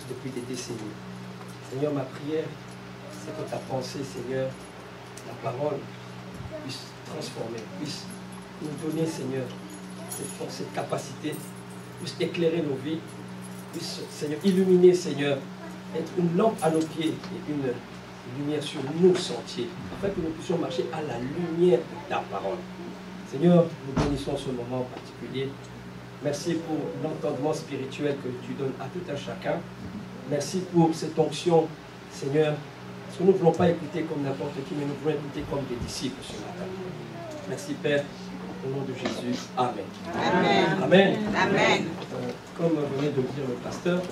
Depuis des décennies. Seigneur, ma prière, c'est que ta pensée, Seigneur, la parole puisse transformer, puisse nous donner, Seigneur, cette force, cette capacité, puisse éclairer nos vies, puisse, Seigneur, illuminer, Seigneur, être une lampe à nos pieds et une lumière sur nos sentiers, afin que nous puissions marcher à la lumière de ta parole. Seigneur, nous bénissons ce moment particulier. Merci pour l'entendement spirituel que tu donnes à tout un chacun. Merci pour cette onction, Seigneur, parce que nous ne voulons pas écouter comme n'importe qui, mais nous voulons écouter comme des disciples ce matin. Merci Père, au nom de Jésus. Amen. Amen. Amen. Amen. Comme venait de le dire le pasteur,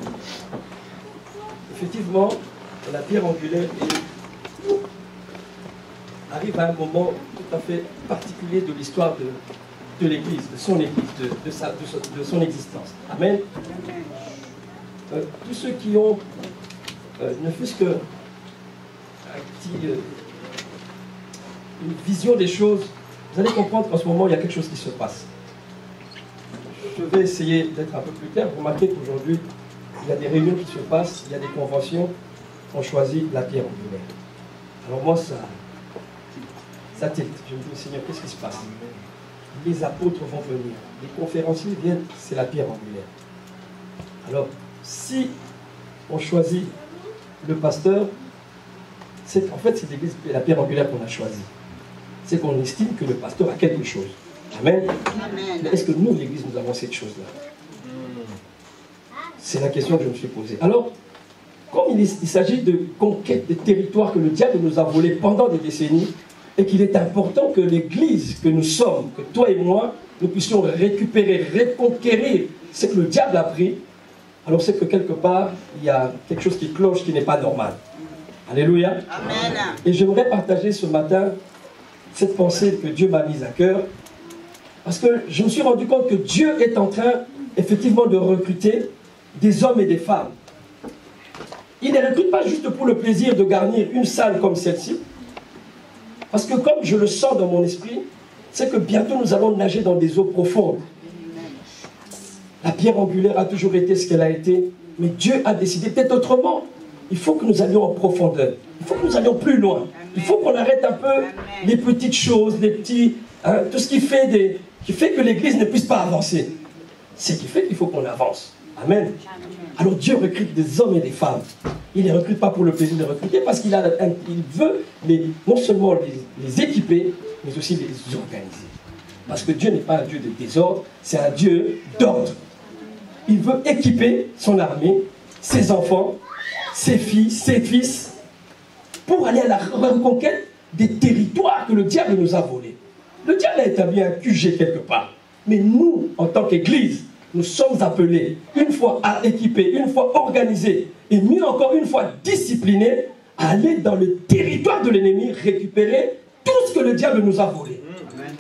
effectivement, la pierre angulaire arrive à un moment tout à fait particulier de l'histoire de l'Église, de son Église, de son existence. Amen. Tous ceux qui ont, ne fût-ce que une vision des choses, vous allez comprendre qu'en ce moment, il y a quelque chose qui se passe. Je vais essayer d'être un peu plus clair. Vous remarquez qu'aujourd'hui, il y a des réunions qui se passent, il y a des conventions, on choisit la pierre angulaire. Alors moi, ça tilte. Je me dis, Seigneur, qu'est-ce qui se passe? Les apôtres vont venir, les conférenciers viennent, c'est la pierre angulaire. Alors, si on choisit le pasteur, en fait, c'est l'église, la pierre angulaire qu'on a choisie. C'est qu'on estime que le pasteur a quelque chose. Amen. Amen. Mais est-ce que nous, l'église, nous avons cette chose-là? C'est la question que je me suis posée. Alors, comme il s'agit de conquête des territoires que le diable nous a volés pendant des décennies, et qu'il est important que l'église que nous sommes, que toi et moi, nous puissions récupérer, reconquérir ce que le diable a pris, alors c'est que quelque part, il y a quelque chose qui cloche, qui n'est pas normal. Alléluia. Amen. Et j'aimerais partager ce matin cette pensée que Dieu m'a mise à cœur, parce que je me suis rendu compte que Dieu est en train, effectivement, de recruter des hommes et des femmes. Il ne les recrute pas juste pour le plaisir de garnir une salle comme celle-ci, parce que comme je le sens dans mon esprit, c'est que bientôt nous allons nager dans des eaux profondes. La pierre angulaire a toujours été ce qu'elle a été, mais Dieu a décidé peut-être autrement. Il faut que nous allions en profondeur. Il faut que nous allions plus loin. Il faut qu'on arrête un peu les petites choses, les petits, tout ce qui fait que l'Église ne puisse pas avancer. C'est ce qui fait qu'il faut qu'on avance. Amen. Alors Dieu recrute des hommes et des femmes. Il ne les recrute pas pour le plaisir de recruter, parce qu'il veut non seulement les équiper, mais aussi les organiser. Parce que Dieu n'est pas un Dieu de désordre, c'est un Dieu d'ordre. Il veut équiper son armée, ses enfants, ses filles, ses fils, pour aller à la reconquête des territoires que le diable nous a volés. Le diable a établi un QG quelque part. Mais nous, en tant qu'Église, nous sommes appelés, une fois à équiper, une fois organisés, et mieux encore, une fois disciplinés, à aller dans le territoire de l'ennemi, récupérer tout ce que le diable nous a volé. Amen.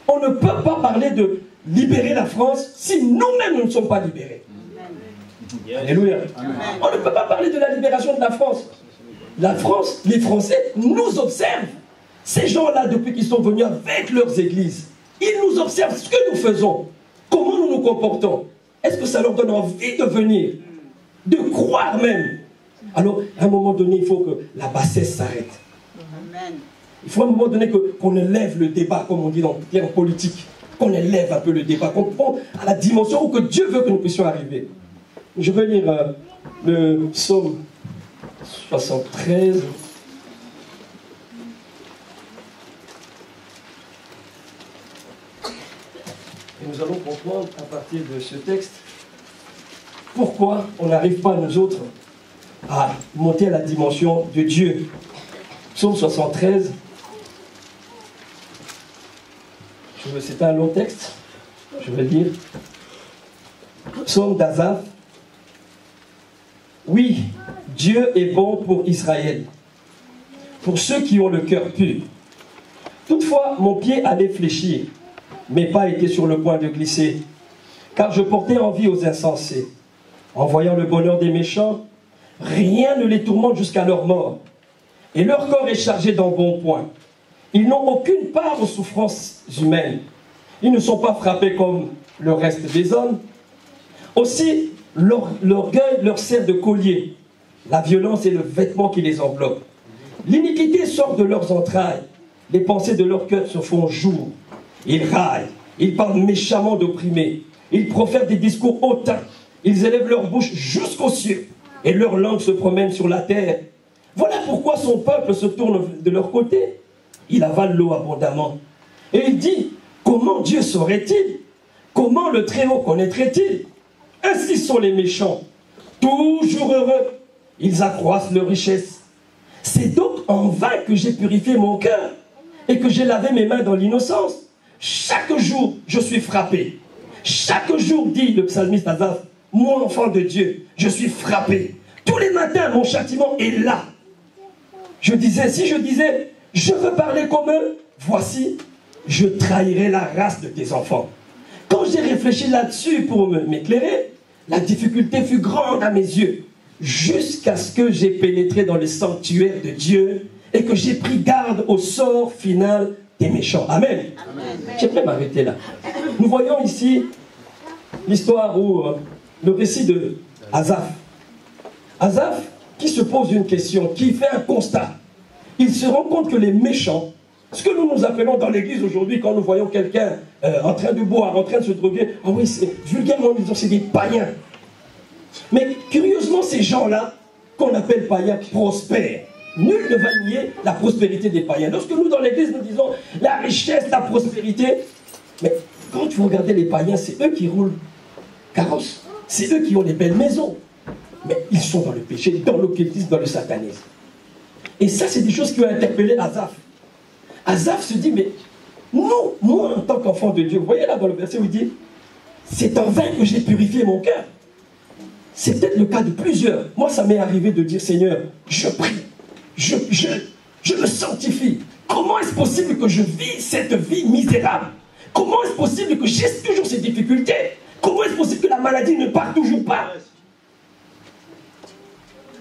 On ne peut pas parler de libérer la France si nous-mêmes nous ne sommes pas libérés. Amen. Alléluia. Amen. On ne peut pas parler de la libération de la France. La France, les Français nous observent. Ces gens-là, depuis qu'ils sont venus avec leurs églises, ils nous observent ce que nous faisons. Comment nous nous comportons? Est-ce que ça leur donne envie de venir? De croire même? Alors, à un moment donné, il faut que la bassesse s'arrête. Il faut à un moment donné qu'on élève le débat, comme on dit dans le terme politique. Qu'on élève un peu le débat, qu'on prend à la dimension où que Dieu veut que nous puissions arriver. Je vais lire le psaume 73. nous allons comprendre à partir de ce texte pourquoi on n'arrive pas, nous autres, à monter à la dimension de Dieu. Psaume 73. C'est un long texte, je vais le dire. Psaume d'Asaph. Oui, Dieu est bon pour Israël, pour ceux qui ont le cœur pur. Toutefois, mon pied allait fléchir, mes pas étaient sur le point de glisser, car je portais envie aux insensés. En voyant le bonheur des méchants, rien ne les tourmente jusqu'à leur mort, et leur corps est chargé d'embonpoint. Ils n'ont aucune part aux souffrances humaines. Ils ne sont pas frappés comme le reste des hommes. Aussi, l'orgueil leur sert de collier. La violence est le vêtement qui les enveloppe. L'iniquité sort de leurs entrailles. Les pensées de leur cœur se font jour. Ils raillent. Ils parlent méchamment d'opprimés. Ils profèrent des discours hautains. Ils élèvent leur bouche jusqu'aux cieux. Et leur langue se promène sur la terre. Voilà pourquoi son peuple se tourne de leur côté. Il avale l'eau abondamment. Et il dit, comment Dieu saurait-il? Comment le Très-Haut connaîtrait-il? Ainsi sont les méchants, toujours heureux. Ils accroissent leur richesse. C'est donc en vain que j'ai purifié mon cœur et que j'ai lavé mes mains dans l'innocence. Chaque jour, je suis frappé. Chaque jour, dit le psalmiste Asaph, mon enfant de Dieu, je suis frappé. Tous les matins, mon châtiment est là. Si je disais, je veux parler comme eux, voici, je trahirai la race de tes enfants. Quand j'ai réfléchi là-dessus pour m'éclairer, la difficulté fut grande à mes yeux, jusqu'à ce que j'ai pénétré dans le sanctuaire de Dieu et que j'ai pris garde au sort final des méchants. Amen. J'aimerais m'arrêter là. Nous voyons ici l'histoire où le récit de Asaph. Asaph qui se pose une question, qui fait un constat. Il se rend compte que les méchants, ce que nous nous appelons dans l'église aujourd'hui, quand nous voyons quelqu'un en train de boire, en train de se droguer, ah oui, c'est vulgairement disant, c'est des païens. Mais curieusement, ces gens-là, qu'on appelle païens, prospèrent. Nul ne va nier la prospérité des païens. Lorsque nous, dans l'église, nous disons la richesse, la prospérité, mais quand vous regardez les païens, c'est eux qui roulent carrosse. C'est eux qui ont les belles maisons. Mais ils sont dans le péché, dans l'occultisme, dans le satanisme. Et ça, c'est des choses qui ont interpellé Asaph. Asaph se dit, mais nous, moi, en tant qu'enfant de Dieu, vous voyez là dans le verset où il dit, c'est en vain que j'ai purifié mon cœur. C'est peut-être le cas de plusieurs. Moi, ça m'est arrivé de dire, Seigneur, je prie, je me sanctifie. Comment est-ce possible que je vis cette vie misérable? Comment est-ce possible que j'ai toujours ces difficultés? Comment est-ce possible que la maladie ne part toujours pas?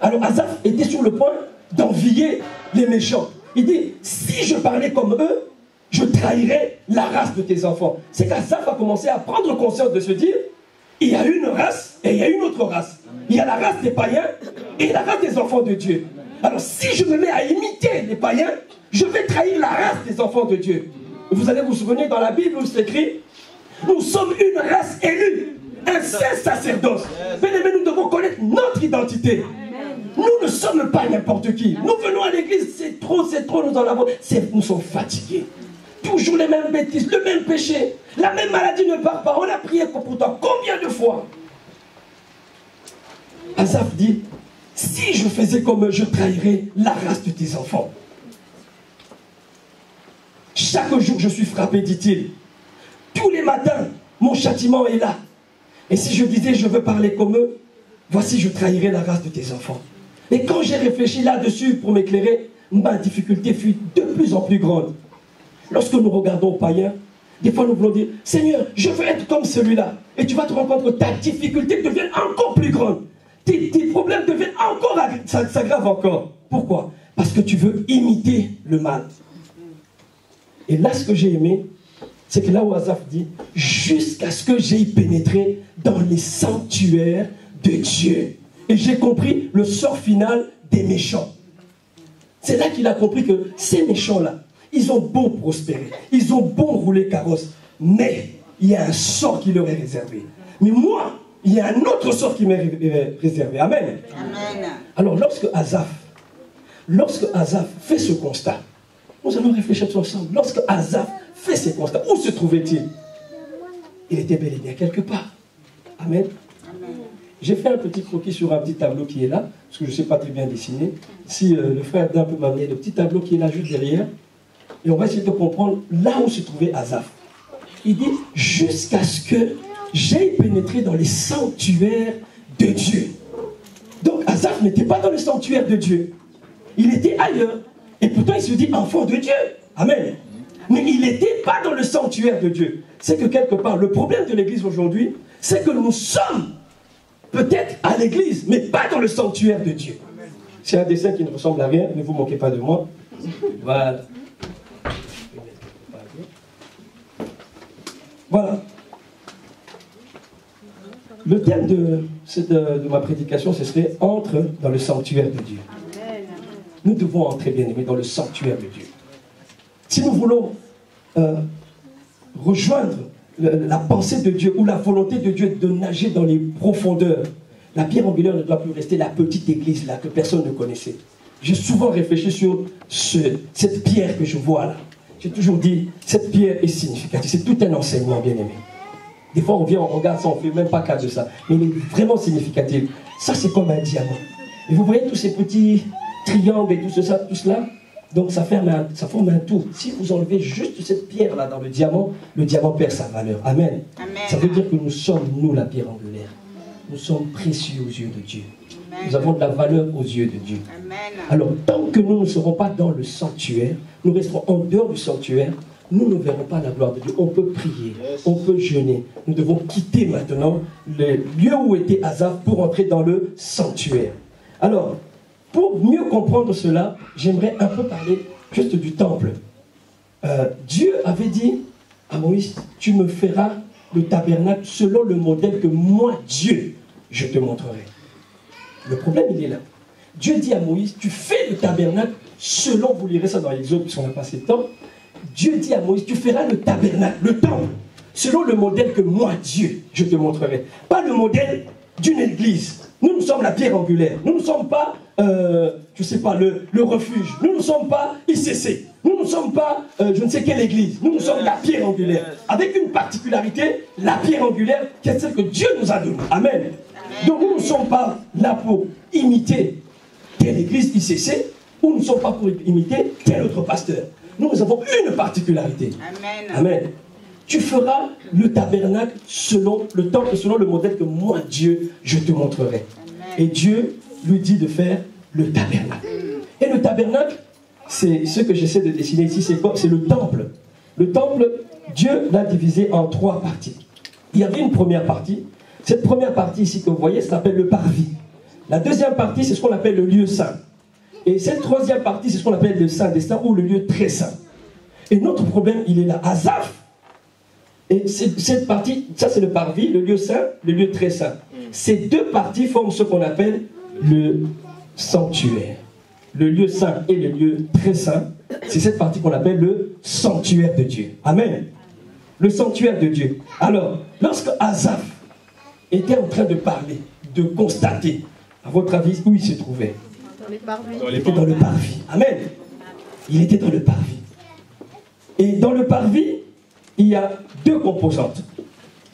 Alors Asaph était sur le point d'envier les méchants. Il dit, si je parlais comme eux, je trahirais la race de tes enfants. C'est qu'Asaph a commencé à prendre conscience de se dire, il y a une race et il y a une autre race. Il y a la race des païens et la race des enfants de Dieu. Alors si je me mets à imiter les païens, je vais trahir la race des enfants de Dieu. Vous allez vous souvenir dans la Bible où c'est écrit, nous sommes une race élue, un saint sacerdoce. Mais nous devons connaître notre identité. Nous ne sommes pas n'importe qui. Nous venons à l'église, c'est trop, nous en avons. Nous sommes fatigués. Toujours les mêmes bêtises, le même péché. La même maladie ne part pas. On a prié pourtant combien de fois? Asaph dit, si je faisais comme eux, je trahirais la race de tes enfants. Chaque jour, je suis frappé, dit-il. Tous les matins, mon châtiment est là. Et si je disais, je veux parler comme eux, voici, je trahirais la race de tes enfants. Et quand j'ai réfléchi là-dessus pour m'éclairer, ma difficulté fut de plus en plus grande. Lorsque nous regardons aux païens, des fois nous voulons dire, Seigneur, je veux être comme celui-là. Et tu vas te rendre compte que ta difficulté devient encore plus grande. Tes problèmes deviennent encore, ça s'aggrave encore. Pourquoi? Parce que tu veux imiter le mal. Et là, ce que j'ai aimé, c'est que là où Asaph dit, jusqu'à ce que j'aie pénétré dans les sanctuaires de Dieu. Et j'ai compris le sort final des méchants. C'est là qu'il a compris que ces méchants-là, ils ont beau prospérer, ils ont beau rouler carrosse, mais il y a un sort qui leur est réservé. Mais moi, il y a un autre sort qui m'est réservé. Amen. Amen. Alors lorsque Asaph fait ce constat, nous allons réfléchir ensemble. Lorsque Asaph fait ce constat, où se trouvait-il? il était bel et bien quelque part. Amen. J'ai fait un petit croquis sur un petit tableau qui est là, parce que je ne sais pas très bien dessiner. Si le frère Dan peut m'amener le petit tableau qui est là juste derrière, et on va essayer de comprendre là où se trouvait Asaph. Il dit, jusqu'à ce que j'aille pénétrer dans les sanctuaires de Dieu. Donc Asaph n'était pas dans le sanctuaire de Dieu. Il était ailleurs. Et pourtant il se dit enfant de Dieu. Amen. Mais il n'était pas dans le sanctuaire de Dieu. C'est que quelque part, le problème de l'église aujourd'hui, c'est que nous sommes peut-être à l'église, mais pas dans le sanctuaire de Dieu. C'est un dessin qui ne ressemble à rien, ne vous moquez pas de moi. Voilà. Voilà. Le thème de ma prédication, ce serait « Entre dans le sanctuaire de Dieu ». Nous devons entrer, bien aimés, dans le sanctuaire de Dieu. Si nous voulons rejoindre la pensée de Dieu ou la volonté de Dieu de nager dans les profondeurs, la pierre angulaire ne doit plus rester la petite église là que personne ne connaissait. J'ai souvent réfléchi sur cette pierre que je vois là. J'ai toujours dit, cette pierre est significative. C'est tout un enseignement, bien aimé. Des fois, on vient, on regarde ça, on ne fait même pas cas de ça. Mais il est vraiment significatif. Ça, c'est comme un diamant. Et vous voyez tous ces petits triangles et tout cela. Donc, ça forme un tout. Si vous enlevez juste cette pierre-là dans le diamant perd sa valeur. Amen. Amen. Ça veut dire que nous sommes, nous, la pierre angulaire. Nous sommes précieux aux yeux de Dieu. Amen. Nous avons de la valeur aux yeux de Dieu. Amen. Alors, tant que nous ne serons pas dans le sanctuaire, nous resterons en dehors du sanctuaire, nous ne verrons pas la gloire de Dieu. On peut prier, on peut jeûner. Nous devons quitter maintenant le lieu où était Asaph pour entrer dans le sanctuaire. Alors, pour mieux comprendre cela, j'aimerais un peu parler juste du temple. Dieu avait dit à Moïse, tu me feras le tabernacle selon le modèle que moi, Dieu, je te montrerai. Le problème, il est là. Dieu dit à Moïse, tu fais le tabernacle selon, vous lirez ça dans l'Exode, puisqu'on n'a pas assez de temps. Dieu dit à Moïse, tu feras le tabernacle, le temple, selon le modèle que moi, Dieu, je te montrerai. Pas le modèle d'une église. Nous sommes la pierre angulaire. Nous ne sommes pas, je ne sais pas, le refuge. Nous ne sommes pas ICC. Nous ne sommes pas, je ne sais quelle église. Nous sommes la pierre angulaire. Avec une particularité, la pierre angulaire, qui est celle que Dieu nous a donnée. Amen. Donc nous ne sommes pas là pour imiter telle église ICC, ou nous ne sommes pas pour imiter tel autre pasteur. Nous avons une particularité. Amen. Amen. Tu feras le tabernacle selon le temple, selon le modèle que moi, Dieu, je te montrerai. Amen. Et Dieu lui dit de faire le tabernacle. Et le tabernacle, c'est ce que j'essaie de dessiner ici, c'est quoi? C'est le temple. Le temple, Dieu l'a divisé en 3 parties. Il y avait une première partie. Cette première partie ici que vous voyez, ça s'appelle le parvis. La deuxième partie, c'est ce qu'on appelle le lieu saint. Et cette troisième partie, c'est ce qu'on appelle le saint destin ou le lieu très saint. Et notre problème, il est là. Asaph, et cette partie, ça c'est le parvis, le lieu saint, le lieu très saint. Ces 2 parties forment ce qu'on appelle le sanctuaire. Le lieu saint et le lieu très saint, c'est cette partie qu'on appelle le sanctuaire de Dieu. Amen. Le sanctuaire de Dieu. Alors, lorsque Asaph était en train de parler, de constater, à votre avis, où il se trouvait? Dans les parvis. Il était dans le parvis. Amen. Il était dans le parvis. Et dans le parvis, il y a 2 composantes.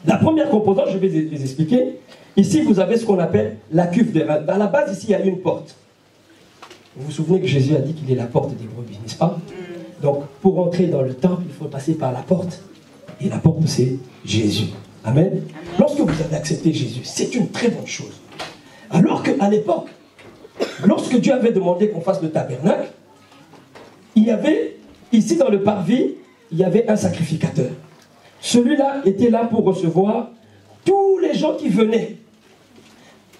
La première composante, je vais les expliquer. Ici, vous avez ce qu'on appelle la cuve des reins. À la base, ici, il y a une porte. Vous vous souvenez que Jésus a dit qu'il est la porte des brebis, n'est-ce pas? Donc, pour entrer dans le temple, il faut passer par la porte. Et la porte, c'est Jésus. Amen. Lorsque vous avez accepté Jésus, c'est une très bonne chose. Alors qu'à l'époque, lorsque Dieu avait demandé qu'on fasse le tabernacle, il y avait, ici dans le parvis, il y avait un sacrificateur. Celui-là était là pour recevoir tous les gens qui venaient.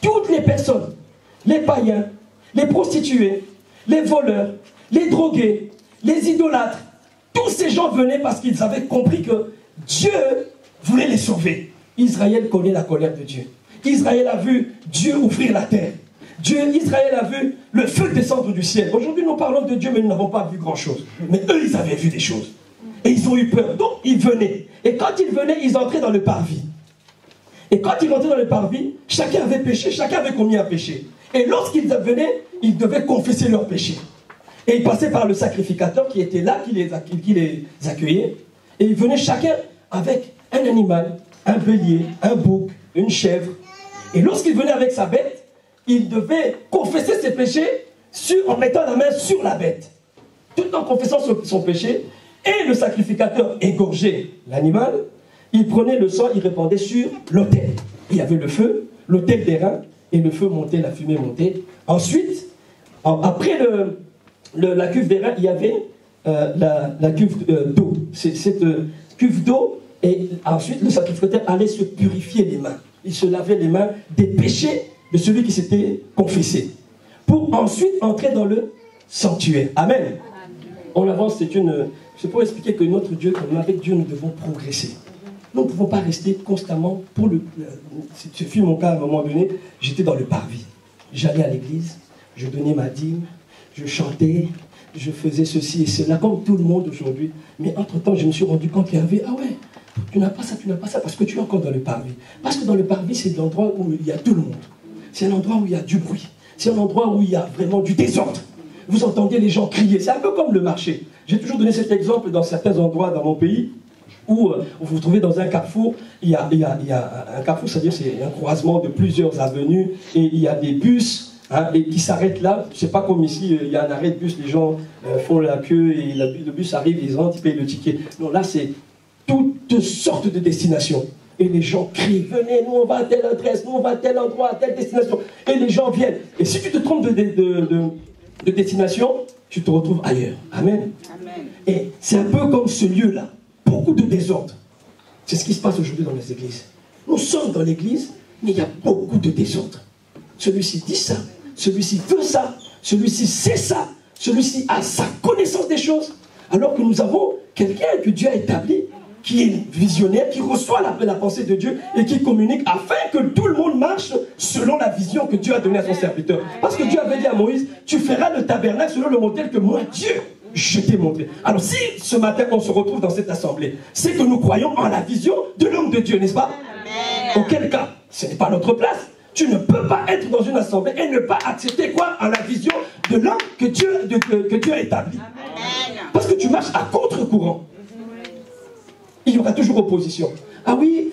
Toutes les personnes, les païens, les prostituées, les voleurs, les drogués, les idolâtres. Tous ces gens venaient parce qu'ils avaient compris que Dieu voulait les sauver. Israël connaît la colère de Dieu. Israël a vu Dieu ouvrir la terre. Israël a vu le feu descendre du ciel. Aujourd'hui, nous parlons de Dieu, mais nous n'avons pas vu grand-chose. Mais eux, ils avaient vu des choses. Et ils ont eu peur. Donc, ils venaient. Et quand ils venaient, ils entraient dans le parvis. Et quand ils entraient dans le parvis, chacun avait péché, chacun avait commis un péché. Et lorsqu'ils venaient, ils devaient confesser leur péché. Et ils passaient par le sacrificateur qui était là, qui les accueillait. Et ils venaient chacun avec un animal un bélier, un bouc, une chèvre. Et lorsqu'il venait avec sa bête, il devait confesser ses péchés en mettant la main sur la bête. Tout en confessant son péché. Et le sacrificateur égorgeait l'animal. Il prenait le sang, il répandait sur l'autel. Il y avait le feu, l'autel d'airain, et le feu montait, la fumée montait. Ensuite, après la cuve d'airain, il y avait la cuve d'eau. Cette cuve d'eau, et ensuite le sacrificateur allait se purifier les mains. Il se lavait les mains des péchés de celui qui s'était confessé, pour ensuite entrer dans le sanctuaire. Amen. On avance, c'est pour expliquer que notre Dieu, comme avec Dieu, nous devons progresser. Nous ne pouvons pas rester constamment ce fut mon cas à un moment donné, j'étais dans le parvis. J'allais à l'église, je donnais ma dîme, je chantais, je faisais ceci et cela, comme tout le monde aujourd'hui. Mais entre-temps, je me suis rendu compte qu'il y avait, ah ouais, tu n'as pas ça, parce que tu es encore dans le parvis. Parce que dans le parvis, c'est l'endroit où il y a tout le monde. C'est un endroit où il y a du bruit. C'est un endroit où il y a vraiment du désordre. Vous entendez les gens crier. C'est un peu comme le marché. J'ai toujours donné cet exemple dans certains endroits dans mon pays où vous vous trouvez dans un carrefour. Il y a un carrefour, c'est-à-dire c'est un croisement de plusieurs avenues et il y a des bus et qui s'arrêtent là. C'est pas comme ici, il y a un arrêt de bus, les gens font la queue et le bus arrive, ils rentrent, ils payent le ticket. Non, là c'est toutes sortes de destinations. Et les gens crient, venez, nous on va à telle adresse, nous on va à tel endroit, à telle destination. Et les gens viennent. Et si tu te trompes de destination, tu te retrouves ailleurs. Amen. Amen. Et c'est un peu comme ce lieu-là. Beaucoup de désordre. C'est ce qui se passe aujourd'hui dans les églises. Nous sommes dans l'église, mais il y a beaucoup de désordre. Celui-ci dit ça, celui-ci veut ça, celui-ci sait ça, celui-ci a sa connaissance des choses. Alors que nous avons quelqu'un que Dieu a établi, qui est visionnaire, qui reçoit la pensée de Dieu et qui communique afin que tout le monde marche selon la vision que Dieu a donnée à son serviteur. Parce que Dieu avait dit à Moïse, tu feras le tabernacle selon le modèle que moi, Dieu, je t'ai montré. Alors si ce matin on se retrouve dans cette assemblée, c'est que nous croyons en la vision de l'homme de Dieu, n'est-ce pas? Auquel cas, ce n'est pas notre place. Tu ne peux pas être dans une assemblée et ne pas accepter quoi? En la vision de l'homme que Dieu a établi. Parce que tu marches à contre-courant. Il y aura toujours opposition. Ah oui,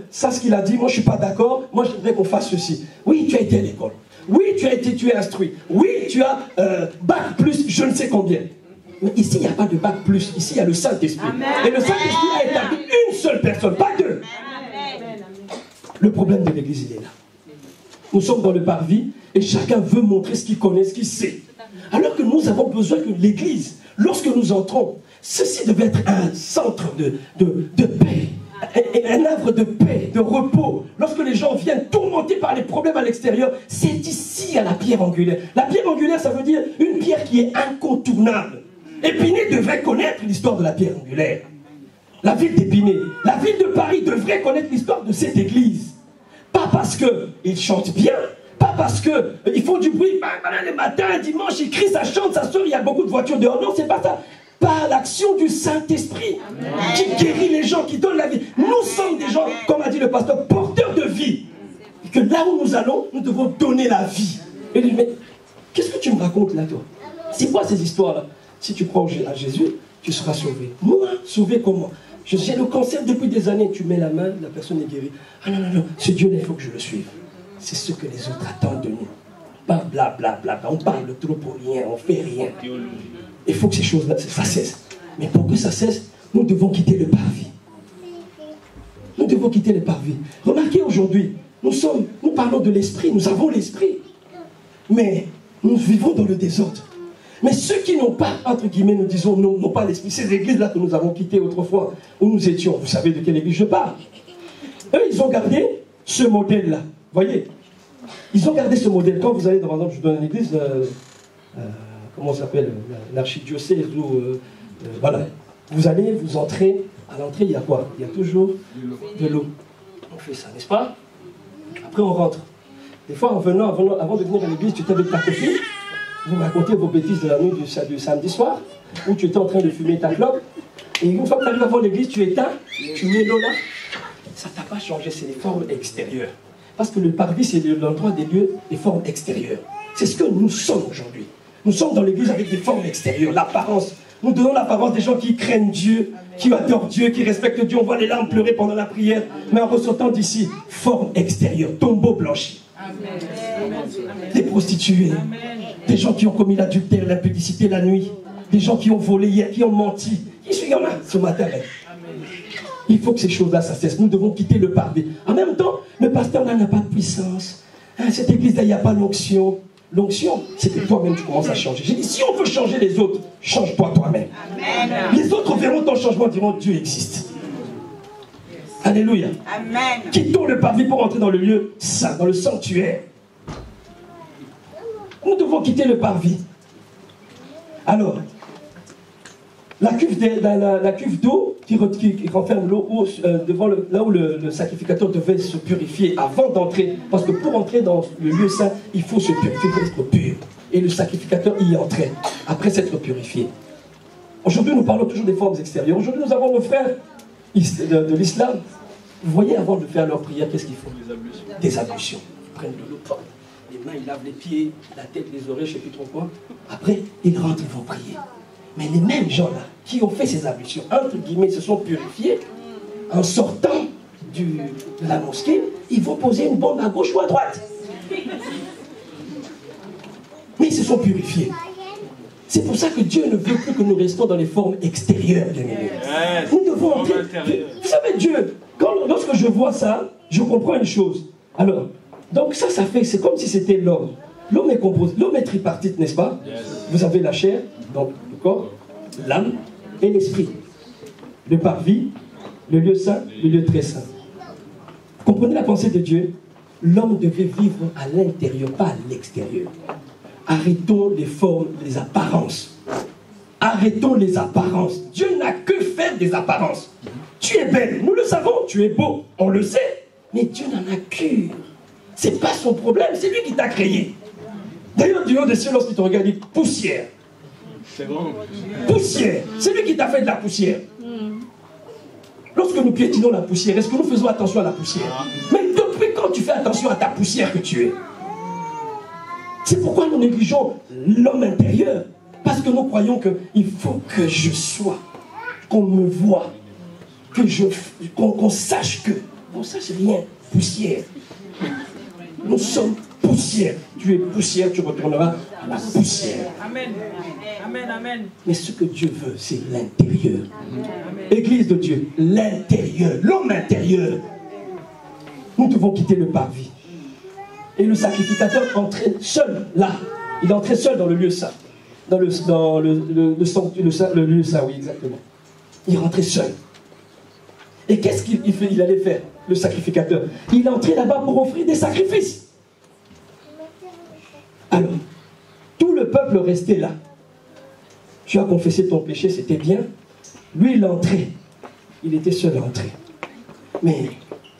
ça ce qu'il a dit, moi je ne suis pas d'accord, moi je voudrais qu'on fasse ceci. Oui, tu as été à l'école. Oui, tu es instruit. Oui, tu as bac plus je ne sais combien. Mais ici, il n'y a pas de bac plus. Ici, il y a le Saint-Esprit. Et le Saint-Esprit a établi une seule personne, pas deux. Amen. Le problème de l'église, il est là. Nous sommes dans le parvis et chacun veut montrer ce qu'il connaît, ce qu'il sait. Alors que nous avons besoin que l'église, lorsque nous entrons, ceci devait être un centre de paix, un havre de paix, de repos. Lorsque les gens viennent tourmentés par les problèmes à l'extérieur, c'est ici à la pierre angulaire. La pierre angulaire, ça veut dire une pierre qui est incontournable. Épinay devrait connaître l'histoire de la pierre angulaire. La ville d'Épinay, la ville de Paris devrait connaître l'histoire de cette église. Pas parce qu'ils chantent bien, pas parce qu'ils font du bruit, le matin, dimanche, ils crient, ça chante, ça sort, il y a beaucoup de voitures dehors. Non, c'est pas ça. Par l'action du Saint-Esprit qui guérit les gens, qui donne la vie. Nous sommes des gens, comme a dit le pasteur, porteurs de vie. Et que là où nous allons, nous devons donner la vie. Et lui dit, mais qu'est-ce que tu me racontes là, toi? C'est quoi ces histoires-là? Si tu crois à Jésus, tu seras sauvé. Moi, sauvé comment? J'ai le cancer depuis des années. Tu mets la main, la personne est guérie. Ah non, non, non, ce Dieu-là, il faut que je le suive. C'est ce que les autres attendent de nous. Pas blablabla, on parle trop pour rien, on fait rien. Il faut que ces choses-là, ça cesse. Mais pour que ça cesse, nous devons quitter le parvis. Nous devons quitter le parvis. Remarquez aujourd'hui, nous parlons de l'esprit, nous avons l'esprit. Mais nous vivons dans le désordre. Mais ceux qui n'ont pas, entre guillemets, nous disons, n'ont pas l'esprit, ces églises-là que nous avons quittées autrefois, où nous étions, vous savez de quelle église je parle. Eux, ils ont gardé ce modèle-là. Voyez, ils ont gardé ce modèle. Quand vous allez, par exemple, je vous donne une église, comment ça s'appelle, l'archidiocèse, voilà. Vous allez, vous entrez, à l'entrée, il y a quoi? Il y a toujours de l'eau. On fait ça, n'est-ce pas? Après, on rentre. Des fois, avant de venir à l'église, tu étais avec ta copine, vous racontez vos bêtises de la nuit du samedi soir, où tu étais en train de fumer ta clope, et une fois que tu arrives avant l'église, tu éteins, tu mets l'eau là. Ça ne t'a pas changé, c'est les formes extérieures. Parce que le parvis, c'est l'endroit des lieux, des formes extérieures. C'est ce que nous sommes aujourd'hui. Nous sommes dans l'église avec des formes extérieures, l'apparence. Nous donnons l'apparence des gens qui craignent Dieu, qui adorent Dieu, qui respectent Dieu. On voit les larmes pleurer pendant la prière. Mais en ressortant d'ici, forme extérieure, tombeau blanchi. Des prostituées, des gens qui ont commis l'adultère, l'impudicité la nuit, des gens qui ont volé hier, qui ont menti. Il y en a ce matin. Il faut que ces choses-là, ça cesse. Nous devons quitter le parvis. En même temps, le pasteur là n'a pas de puissance. Cette église-là, il n'y a pas l'onction. L'onction, c'est que toi-même, tu commences à changer. J'ai dit, si on veut changer les autres, change-toi toi-même. Les autres verront ton changement, diront, Dieu existe. Alléluia. Amen. Quittons le parvis pour entrer dans le lieu saint, dans le sanctuaire. Nous devons quitter le parvis. Alors, la cuve d'eau qui renferme l'eau devant là où le sacrificateur devait se purifier avant d'entrer. Parce que pour entrer dans le lieu saint, il faut se purifier, il faut être pur. Et le sacrificateur y entrait, après s'être purifié. Aujourd'hui, nous parlons toujours des formes extérieures. Aujourd'hui, nous avons nos frères de l'islam. Vous voyez, avant de faire leur prière, qu'est-ce qu'ils font? Des ablutions. Ils prennent de l'eau, les mains, ils lavent les pieds, la tête, les oreilles, je ne sais plus trop quoi. Après, ils rentrent, ils vont prier. Mais les mêmes gens-là, qui ont fait ces ablutions, entre guillemets, se sont purifiés, en sortant de la mosquée, ils vont poser une bombe à gauche ou à droite. Mais ils se sont purifiés. C'est pour ça que Dieu ne veut plus que nous restions dans les formes extérieures, bien aimés. Nous devons entrer. Vous savez, Dieu, lorsque je vois ça, je comprends une chose. Alors, donc ça fait, c'est comme si c'était l'homme. L'homme est composé, l'homme est tripartite, n'est-ce pas? Vous avez la chair, donc le corps, l'âme et l'esprit. Le parvis, le lieu saint, le lieu très saint. Vous comprenez la pensée de Dieu? L'homme devait vivre à l'intérieur, pas à l'extérieur. Arrêtons les formes, les apparences. Arrêtons les apparences. Dieu n'a que faire des apparences. Tu es belle, nous le savons, tu es beau, on le sait. Mais Dieu n'en a cure. C'est pas son problème, c'est lui qui t'a créé. D'ailleurs, du haut des cieux, lorsqu'il te regarde, il dit poussière. C'est bon. Poussière. C'est lui qui t'a fait de la poussière. Lorsque nous piétinons la poussière, est-ce que nous faisons attention à la poussière? Mais depuis quand tu fais attention à ta poussière que tu es? C'est pourquoi nous négligeons l'homme intérieur. Parce que nous croyons qu'il faut que je sois, qu'on me voit, qu'on sache que. On ne sache rien. Poussière. Nous sommes poussière. Tu es poussière, tu retourneras à la poussière. Amen. Amen, amen. Mais ce que Dieu veut, c'est l'intérieur. Église de Dieu, l'intérieur, l'homme intérieur. Nous devons quitter le parvis. Et le sacrificateur entrait seul, là. Il entrait seul dans le lieu saint. Dans le lieu saint, oui, exactement. Il rentrait seul. Et qu'est-ce qu'il allait faire, le sacrificateur? Il entrait là-bas pour offrir des sacrifices. Alors, tout le peuple restait là. Tu as confessé ton péché, c'était bien. Lui, il entrait. Il était seul à entrer. Mais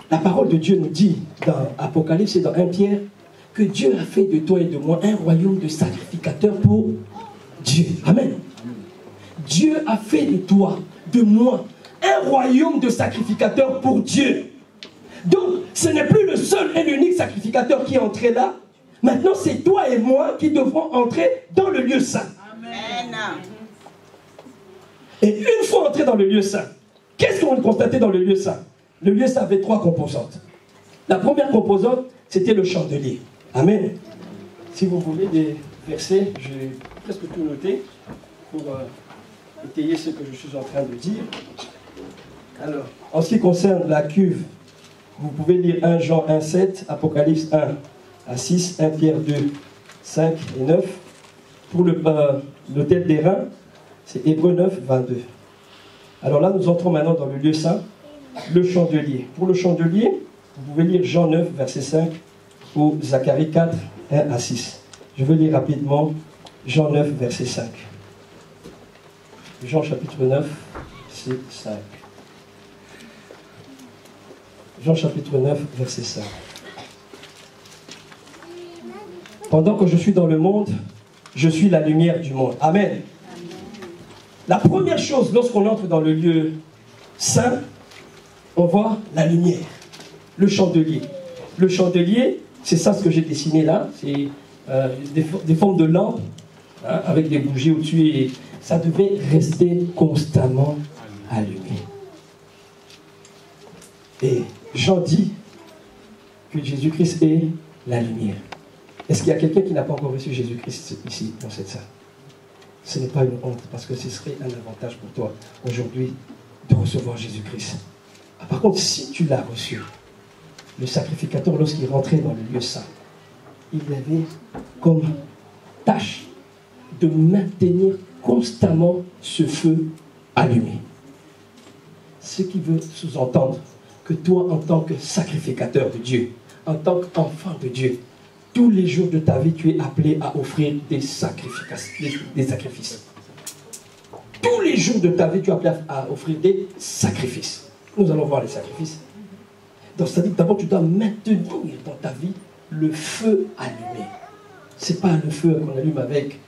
la parole de Dieu nous dit dans Apocalypse et dans 1 Pierre que Dieu a fait de toi et de moi un royaume de sacrificateurs pour Dieu. Amen. Dieu a fait de toi, de moi, un royaume de sacrificateurs pour Dieu. Donc, ce n'est plus le seul et l'unique sacrificateur qui est entré là. Maintenant, c'est toi et moi qui devrons entrer dans le lieu saint. Amen. Et une fois entré dans le lieu saint, qu'est-ce qu'on a constaté dans le lieu saint? Le lieu saint avait 3 composantes. La première composante, c'était le chandelier. Amen. Si vous voulez des versets, j'ai presque tout noté pour étayer ce que je suis en train de dire. Alors, en ce qui concerne la cuve, vous pouvez lire 1 Jean 1, 7, Apocalypse 1 à 6, 1 Pierre 2, 5 et 9. Pour l'autel des reins, c'est Hébreux 9, 22. Alors là, nous entrons maintenant dans le lieu saint, le chandelier. Pour le chandelier, vous pouvez lire Jean 9, verset 5, ou Zacharie 4, 1 à 6. Je vais lire rapidement Jean 9, verset 5. Jean chapitre 9, verset 5. Jean chapitre 9, verset 5. Pendant que je suis dans le monde, je suis la lumière du monde. Amen. La première chose, lorsqu'on entre dans le lieu saint, on voit la lumière, le chandelier. Le chandelier, c'est ça ce que j'ai dessiné là, c'est des formes de lampes hein, avec des bougies au-dessus, et ça devait rester constamment allumé. Et Jean dit que Jésus-Christ est la lumière. Est-ce qu'il y a quelqu'un qui n'a pas encore reçu Jésus-Christ ici, dans cette salle? Ce n'est pas une honte, parce que ce serait un avantage pour toi aujourd'hui de recevoir Jésus-Christ. Par contre, si tu l'as reçu, le sacrificateur, lorsqu'il rentrait dans le lieu saint, il avait comme tâche de maintenir constamment ce feu allumé. Ce qui veut sous-entendre que toi, en tant que sacrificateur de Dieu, en tant qu'enfant de Dieu, tous les jours de ta vie, tu es appelé à offrir des sacrifices. Tous les jours de ta vie, tu es appelé à offrir des sacrifices. Nous allons voir les sacrifices. Donc, c'est-à-dire que d'abord, tu dois maintenir dans ta vie le feu allumé. Ce n'est pas le feu qu'on allume avec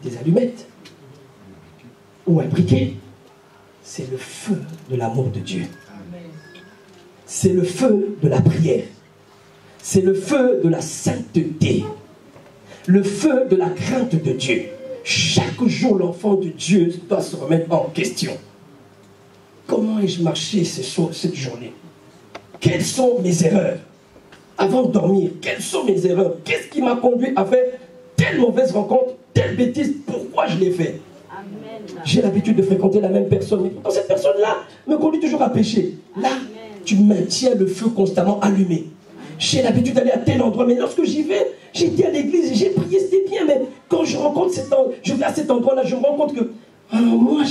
des allumettes ou un briquet. C'est le feu de l'amour de Dieu. C'est le feu de la prière. C'est le feu de la sainteté. Le feu de la crainte de Dieu. Chaque jour, l'enfant de Dieu doit se remettre en question. Comment ai-je marché cette journée? Quelles sont mes erreurs? Avant de dormir, quelles sont mes erreurs? Qu'est-ce qui m'a conduit à faire telle mauvaise rencontre, telle bêtise? Pourquoi je l'ai fait? J'ai l'habitude de fréquenter la même personne, mais pourtant cette personne-là me conduit toujours à pécher. Là, tu maintiens le feu constamment allumé. J'ai l'habitude d'aller à tel endroit, mais lorsque j'y vais, j'étais à l'église, j'ai prié, c'était bien, mais quand je vais à cet endroit-là, je me rends compte que moi,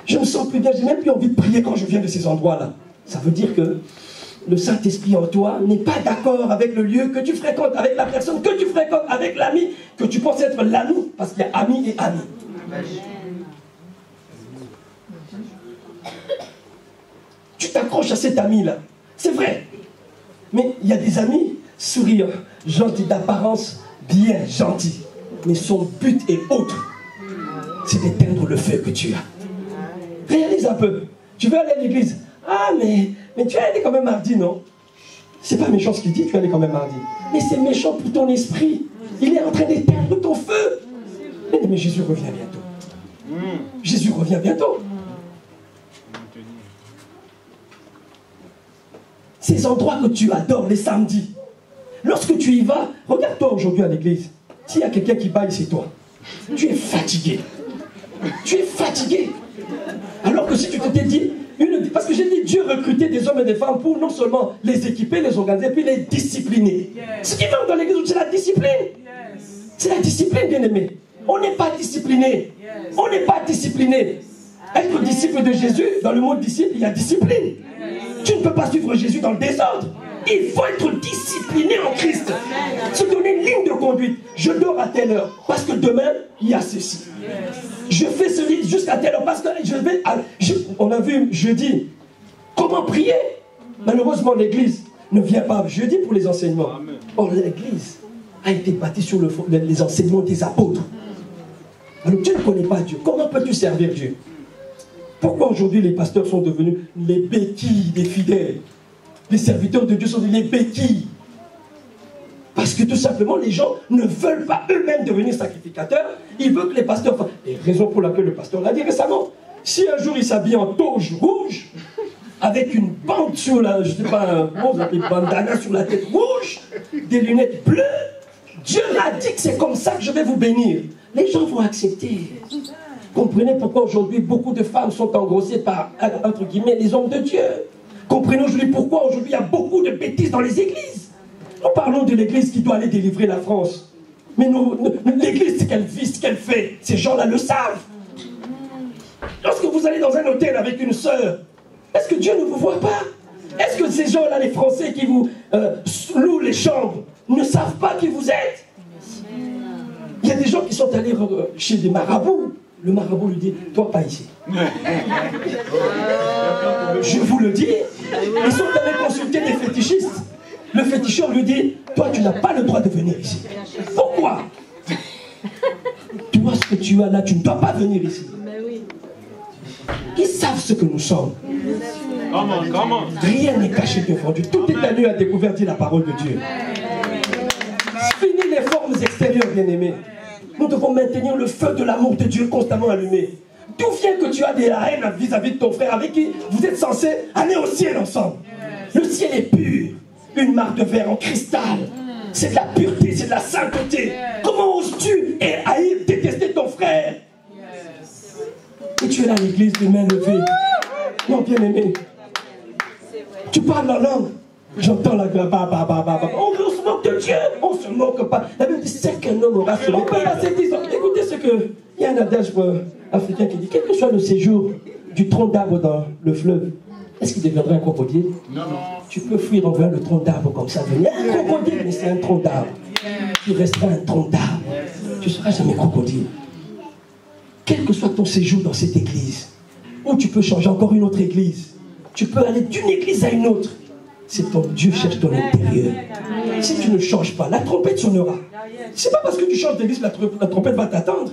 je me sens plus bien, j'ai même plus envie de prier quand je viens de ces endroits-là. Ça veut dire que le Saint-Esprit en toi n'est pas d'accord avec le lieu que tu fréquentes, avec la personne que tu fréquentes, avec l'ami que tu penses être l'ami, parce qu'il y a ami et ami. Tu t'accroches à cet ami-là, c'est vrai. Mais il y a des amis souriants, gentils, d'apparence bien gentils. Mais son but est autre. C'est d'éteindre le feu que tu as. Réalise un peu. Tu veux aller à l'église. Ah, mais tu vas aller quand même mardi, non? C'est pas méchant ce qu'il dit, tu vas aller quand même mardi. Mais c'est méchant pour ton esprit. Il est en train d'éteindre ton feu. Mais Jésus revient bientôt. Jésus revient bientôt. Ces endroits que tu adores, les samedis, lorsque tu y vas, regarde-toi aujourd'hui à l'église. S'il y a quelqu'un qui baille, c'est toi. Tu es fatigué. Tu es fatigué. Alors que si tu t'étais dit, parce que j'ai dit, Dieu recrutait des hommes et des femmes pour non seulement les équiper, les organiser, puis les discipliner. Ce qui manque dans l'église, c'est la discipline. C'est la discipline, bien-aimé. On n'est pas discipliné. On n'est pas discipliné. Être disciple de Jésus, dans le mot disciple, il y a discipline. Tu ne peux pas suivre Jésus dans le désordre. Il faut être discipliné en Christ. Se donner une ligne de conduite. Je dors à telle heure parce que demain, il y a ceci. Je fais ceci jusqu'à telle heure parce que on a vu jeudi comment prier. Malheureusement, l'église ne vient pas jeudi pour les enseignements. Or, l'église a été bâtie sur les enseignements des apôtres. Alors, tu ne connais pas Dieu. Comment peux-tu servir Dieu? Pourquoi aujourd'hui les pasteurs sont devenus les béquilles des fidèles? Les serviteurs de Dieu sont devenus les béquilles. Parce que tout simplement les gens ne veulent pas eux-mêmes devenir sacrificateurs. Ils veulent que les pasteurs fassent. Et raison pour laquelle le pasteur l'a dit récemment. Si un jour il s'habille en toge rouge, avec une bande sur la, je ne sais pas, une bandana sur la tête rouge, des lunettes bleues, Dieu m'a dit que c'est comme ça que je vais vous bénir. Les gens vont accepter. Comprenez pourquoi aujourd'hui beaucoup de femmes sont engrossées par, entre guillemets, les hommes de Dieu. Comprenez aujourd'hui pourquoi aujourd'hui il y a beaucoup de bêtises dans les églises. Nous parlons de l'église qui doit aller délivrer la France. Mais l'église, ce qu'elle vit, ce qu'elle fait, ces gens-là le savent. Lorsque vous allez dans un hôtel avec une sœur, est-ce que Dieu ne vous voit pas? Est-ce que ces gens-là, les Français qui vous louent les chambres, ne savent pas qui vous êtes? Il y a des gens qui sont allés chez des marabouts. Le marabout lui dit, toi pas ici. Je vous le dis, ils sont allés consulter des fétichistes. Le féticheur lui dit, toi tu n'as pas le droit de venir ici. Pourquoi? Toi ce que tu as là, tu ne dois pas venir ici. Ils savent ce que nous sommes. Rien n'est caché devant Dieu. Tout est à nu à découvert, dit la parole de Dieu. Fini les formes extérieures, bien-aimés. Nous devons maintenir le feu de l'amour de Dieu constamment allumé. D'où vient que tu as de la haine vis-à-vis de ton frère avec qui vous êtes censés aller au ciel ensemble? Le ciel est pur. Une marque de verre en cristal. C'est de la pureté, c'est de la sainteté. Comment oses-tu haïr, détester ton frère? Et tu es là à l'église, les mains levées. Non, bien aimé. Tu parles en langue. J'entends la on se moque de Dieu. On se moque pas. La Bible dit, c'est qu'un homme aura sur les pas. Écoutez ce que... Il y a un adage africain qui dit, quel que soit le séjour du tronc d'arbre dans le fleuve, est-ce qu'il deviendra un crocodile? Non. Tu peux fuir envers le tronc d'arbre comme ça, venir un crocodile, mais c'est un tronc d'arbre. Tu resteras un tronc d'arbre. Tu ne seras jamais crocodile. Quel que soit ton séjour dans cette église, ou tu peux changer encore une autre église, tu peux aller d'une église à une autre. C'est ton Dieu cherche ton intérieur. Si tu ne changes pas, la trompette sonnera. C'est pas parce que tu changes d'église que la trompette va t'attendre.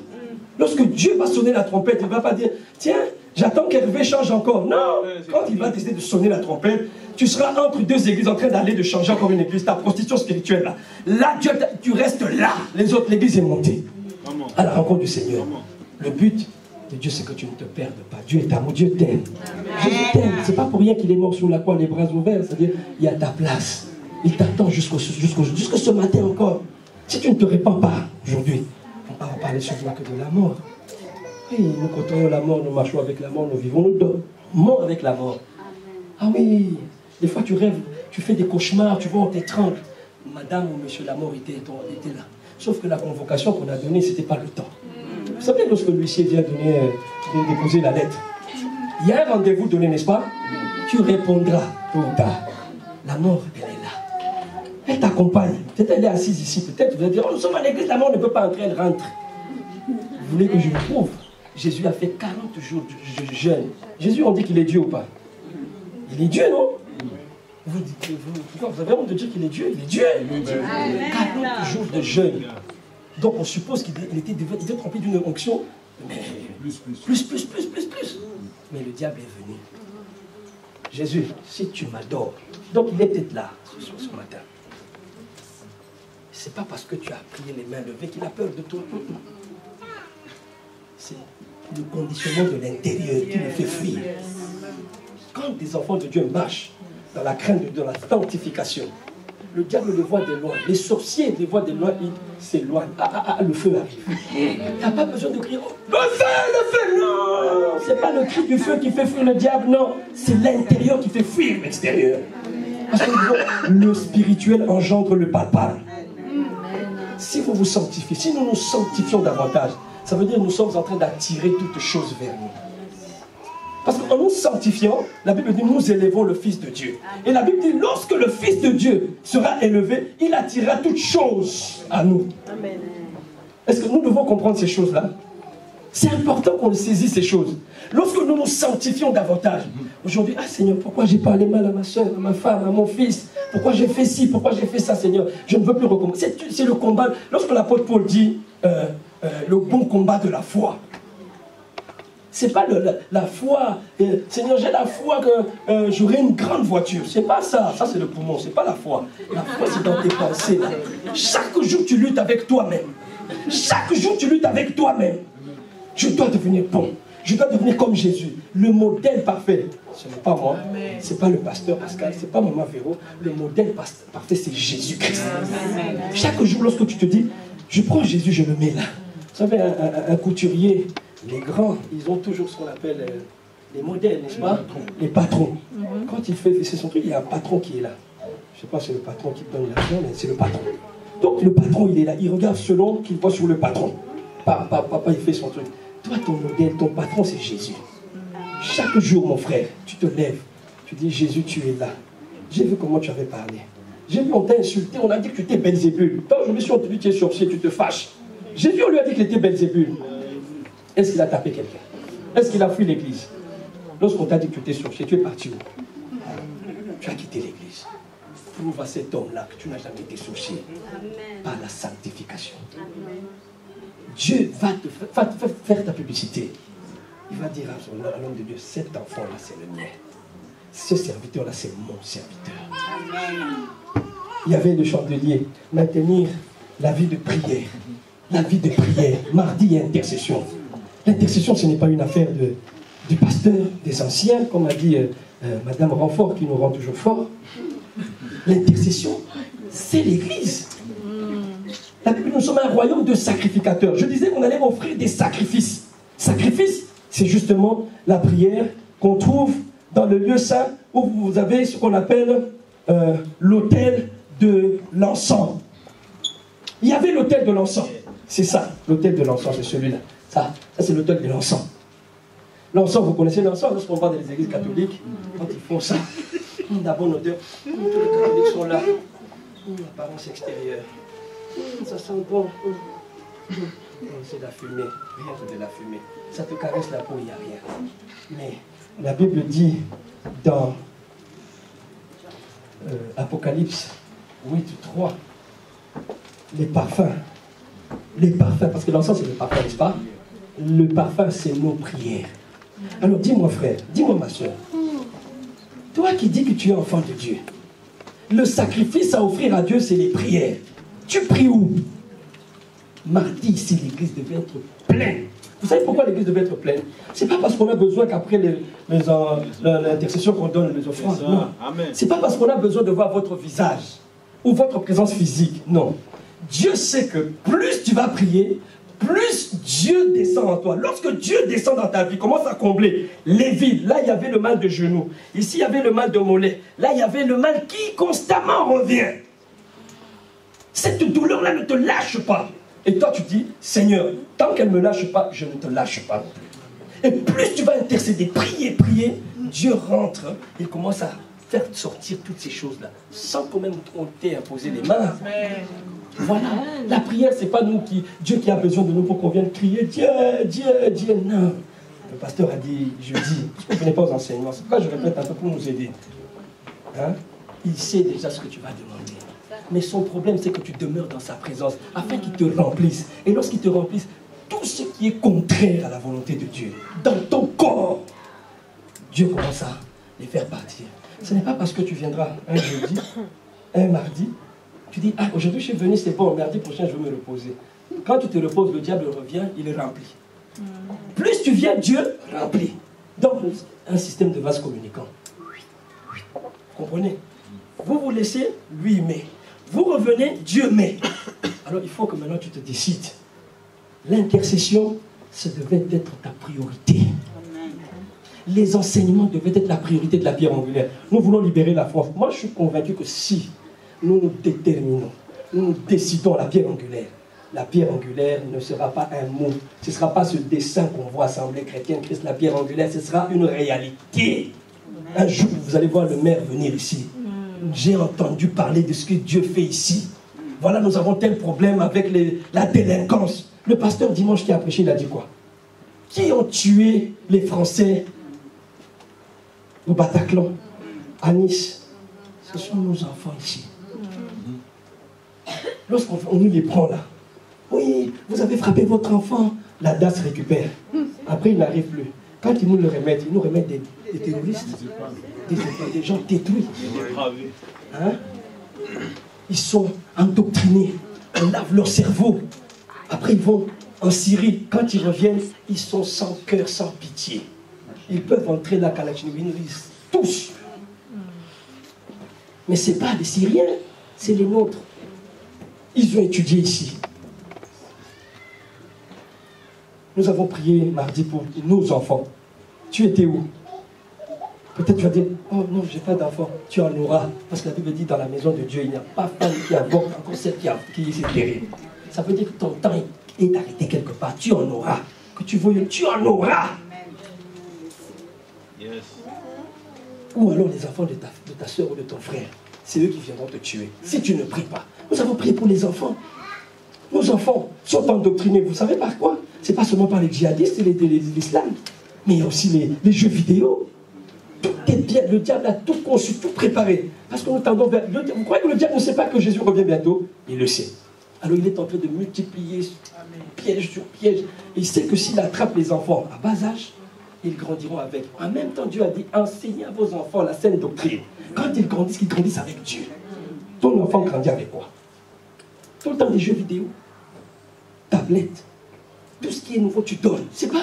Lorsque Dieu va sonner la trompette, il ne va pas dire, tiens, j'attends qu'Hervé change encore. Non, quand il va décider de sonner la trompette, tu seras entre deux églises en train d'aller de changer encore une église, ta prostitution spirituelle là. Là, tu restes là. Les autres, l'église est montée. À la rencontre du Seigneur. Le but de Dieu, c'est que tu ne te perdes pas. Dieu est amour, Dieu t'aime. Jésus t'aime. C'est pas pour rien qu'il est mort sur la croix, les bras ouverts. C'est-à-dire, il y a ta place. Il t'attend jusqu'à ce matin encore. Si tu ne te répands pas aujourd'hui, on va parler seulement que de la mort. Oui, nous côtoyons la mort, nous marchons avec la mort, nous vivons, nous dormons avec la mort. Ah oui, des fois tu rêves, tu fais des cauchemars, tu vois, on t'étrangle. Madame ou monsieur la mort était là. Sauf que la convocation qu'on a donnée, ce n'était pas le temps. Vous savez, lorsque l'huissier vient déposer la lettre, il y a un rendez-vous donné, n'est-ce pas? Tu répondras tôt ou tard. La mort, elle est là. Elle t'accompagne. Peut-être elle est assise ici. Peut-être vous allez dire, oh, nous sommes à l'église, la mort ne peut pas entrer, elle rentre. Vous voulez que je vous prouve? Jésus a fait 40 jours de jeûne. Jésus, on dit qu'il est Dieu ou pas? Il est Dieu, non? Vous avez honte de dire qu'il est Dieu? Il est Dieu. 40 jours de jeûne. Donc on suppose qu'il devait être rempli d'une onction, mais plus. Mais le diable est venu. Jésus, si tu m'adores, donc il est peut-être là ce matin. C'est pas parce que tu as prié les mains levées qu'il a peur de toi. C'est le conditionnement de l'intérieur qui le fait fuir. Quand des enfants de Dieu marchent dans la crainte de la sanctification, le diable le voit de loin. Les sorciers les voient de loin, ils s'éloignent. Le feu arrive. Tu n'as pas besoin de crier, oh, le feu, non! C'est pas le cri du feu qui fait fuir le diable, non. C'est l'intérieur qui fait fuir l'extérieur. Parce que le spirituel engendre le palpable. Si vous vous sanctifiez, si nous nous sanctifions davantage, ça veut dire que nous sommes en train d'attirer toutes choses vers nous. Parce qu'en nous sanctifiant, la Bible dit, nous élevons le Fils de Dieu. Et la Bible dit, lorsque le Fils de Dieu sera élevé, il attirera toutes choses à nous. Amen. Est-ce que nous devons comprendre ces choses-là? C'est important qu'on saisisse ces choses. Lorsque nous nous sanctifions davantage, aujourd'hui, ah Seigneur, pourquoi j'ai parlé mal à ma soeur, à ma femme, à mon fils? Pourquoi j'ai fait ci, pourquoi j'ai fait ça, Seigneur? Je ne veux plus recommencer. C'est le combat. Lorsque l'apôtre Paul dit, le bon combat de la foi. C'est pas la foi, Seigneur, j'ai la foi que j'aurai une grande voiture. C'est pas ça, ça c'est le poumon, c'est pas la foi. La foi c'est dans tes pensées. Là. Chaque jour tu luttes avec toi-même. Chaque jour tu luttes avec toi-même. Je dois devenir bon. Je dois devenir comme Jésus, le modèle parfait. Ce n'est pas moi, ce n'est pas le pasteur Pascal, ce n'est pas Maman Véro. Le modèle parfait, c'est Jésus-Christ. Chaque jour, lorsque tu te dis, je prends Jésus, je le mets là. Vous savez, un couturier, les grands, ils ont toujours ce qu'on appelle les modèles, n'est-ce pas? Les patrons. Quand il fait son truc, il y a un patron qui est là. Je ne sais pas si c'est le patron qui donne l'argent, mais c'est le patron. Donc le patron, il est là. Il regarde selon qu'il voit sur le patron. Papa, il fait son truc. Toi, ton modèle, ton patron, c'est Jésus. Chaque jour, mon frère, tu te lèves. Tu dis, Jésus, tu es là. J'ai vu comment tu avais parlé. J'ai vu, on t'a insulté, on a dit que tu étais Belzébul. Quand je me suis entendu, tu es sorcier, tu te fâches. Jésus, on lui a dit qu'il était Belzébul. Est-ce qu'il a tapé quelqu'un? Est-ce qu'il a fui l'église? Lorsqu'on t'a dit que tu étais sorcier, tu es parti où? Tu as quitté l'église. Prouve à cet homme-là que tu n'as jamais été sorcier. Par la sanctification. Dieu va te faire ta publicité. Il va dire à l'homme de Dieu, cet enfant-là, c'est le mien. Ce serviteur-là, c'est mon serviteur. Amen. Il y avait le chandelier, maintenir la vie de prière. la vie de prière. Mardi, il y a intercession. L'intercession, ce n'est pas une affaire du pasteur, des anciens, comme a dit Madame Renfort, qui nous rend toujours forts. L'intercession, c'est l'Église. Nous sommes un royaume de sacrificateurs. Je disais qu'on allait offrir des sacrifices. Sacrifice, c'est justement la prière qu'on trouve dans le lieu saint où vous avez ce qu'on appelle l'autel de l'encens. Il y avait l'autel de l'encens. C'est ça, l'autel de l'encens, c'est celui-là. Ça c'est l'autel de l'encens. L'encens, vous connaissez l'encens, lorsqu'on va dans les églises catholiques, quand ils font ça, la bonne odeur, tous les catholiques sont là. L'apparence extérieure. Ça sent bon. C'est de la fumée, rien que de la fumée. Ça te caresse la peau, il n'y a rien. Mais la Bible dit dans Apocalypse 8:3, les parfums, parce que l'encens c'est le parfum, n'est-ce pas? Le parfum c'est nos prières. Alors dis-moi frère, dis-moi ma soeur, toi qui dis que tu es enfant de Dieu, le sacrifice à offrir à Dieu c'est les prières. Tu pries où? Mardi, si l'église devait être pleine. Vous savez pourquoi l'église devait être pleine? C'est pas parce qu'on a besoin qu'après l'intercession qu'on donne les offrandes. Non. C'est pas parce qu'on a besoin de voir votre visage ou votre présence physique. Non. Dieu sait que plus tu vas prier, plus Dieu descend en toi. Lorsque Dieu descend dans ta vie, commence à combler les vides. Là, il y avait le mal de genou. Ici, il y avait le mal de mollet. Là, il y avait le mal qui constamment revient. Cette douleur-là ne te lâche pas. Et toi, tu dis, Seigneur, tant qu'elle ne me lâche pas, je ne te lâche pas. Et plus tu vas intercéder, prier, prier, Dieu rentre, il commence à faire sortir toutes ces choses-là, sans quand même on t'ait imposé les mains. Voilà, la prière, c'est pas nous Dieu qui a besoin de nous pour qu'on vienne crier, Dieu, Dieu, Dieu, non. Le pasteur a dit jeudi, parce qu'on ne venait pas aux enseignements, c'est pourquoi je répète un peu pour nous aider. Hein? Il sait déjà ce que tu vas demander. Mais son problème, c'est que tu demeures dans sa présence, afin qu'il te remplisse. Et lorsqu'il te remplisse, tout ce qui est contraire à la volonté de Dieu, dans ton corps, Dieu commence à les faire partir. Ce n'est pas parce que tu viendras un jeudi, un mardi, tu dis, ah, aujourd'hui je suis venu, c'est bon, mardi prochain je veux me reposer. Quand tu te reposes, le diable revient, il est rempli. Plus tu viens, Dieu remplit. Donc, un système de vase communicant. Vous comprenez? Vous vous laissez, lui met. Vous revenez, Dieu met. Alors il faut que maintenant tu te décides. L'intercession, ça devait être ta priorité. Les enseignements devaient être la priorité de la pierre angulaire. Nous voulons libérer la France. Moi, je suis convaincu que si nous nous déterminons, nous décidons la pierre angulaire ne sera pas un mot. Ce ne sera pas ce dessin qu'on voit Assemblée chrétienne, Christ, la pierre angulaire. Ce sera une réalité. Un jour, vous allez voir le maire venir ici. J'ai entendu parler de ce que Dieu fait ici. Voilà, nous avons tel problème avec la délinquance. Le pasteur dimanche qui a prêché, il a dit quoi? Qui ont tué les Français au Bataclan, à Nice? Ce sont nos enfants ici. Lorsqu'on nous les prend là, oui, vous avez frappé votre enfant, la DAS récupère. Après, il n'arrive plus. Quand ils nous le remettent, ils nous remettent des terroristes, des gens détruits. Hein? Ils sont endoctrinés, on lave leur cerveau. Après, ils vont en Syrie. Quand ils reviennent, ils sont sans cœur, sans pitié. Ils peuvent entrer là, Kalachnikov, tous. Mais ce n'est pas les Syriens, c'est les nôtres. Ils ont étudié ici. Nous avons prié mardi pour nos enfants. Tu étais où? Peut-être tu vas dire, oh non, je n'ai pas d'enfant. Tu en auras. Parce que la Bible dit, dans la maison de Dieu, il n'y a pas femme qui avorte, encore celle qui est terrible. Ça veut dire que ton temps est arrêté quelque part. Tu en auras. Que tu veuilles, tu en auras. Yes. Ou alors les enfants de ta soeur ou de ton frère. C'est eux qui viendront te tuer. Si tu ne pries pas. Nous avons prié pour les enfants. Nos enfants sont endoctrinés. Vous savez par quoi? Ce n'est pas seulement par les djihadistes et l'islam. Mais il y a aussi les jeux vidéo. Tout est bien. Le diable a tout conçu, tout préparé. Parce que nous tendons vers... Vous croyez que le diable ne sait pas que Jésus revient bientôt? Il le sait. Alors il est en train de multiplier piège sur piège. Et il sait que s'il attrape les enfants à bas âge, ils grandiront avec. En même temps, Dieu a dit, enseignez à vos enfants la saine doctrine. Quand ils grandissent avec Dieu. Ton enfant grandit avec quoi? Tout le temps des jeux vidéo. tablette. Tout ce qui est nouveau, tu donnes. C'est bien,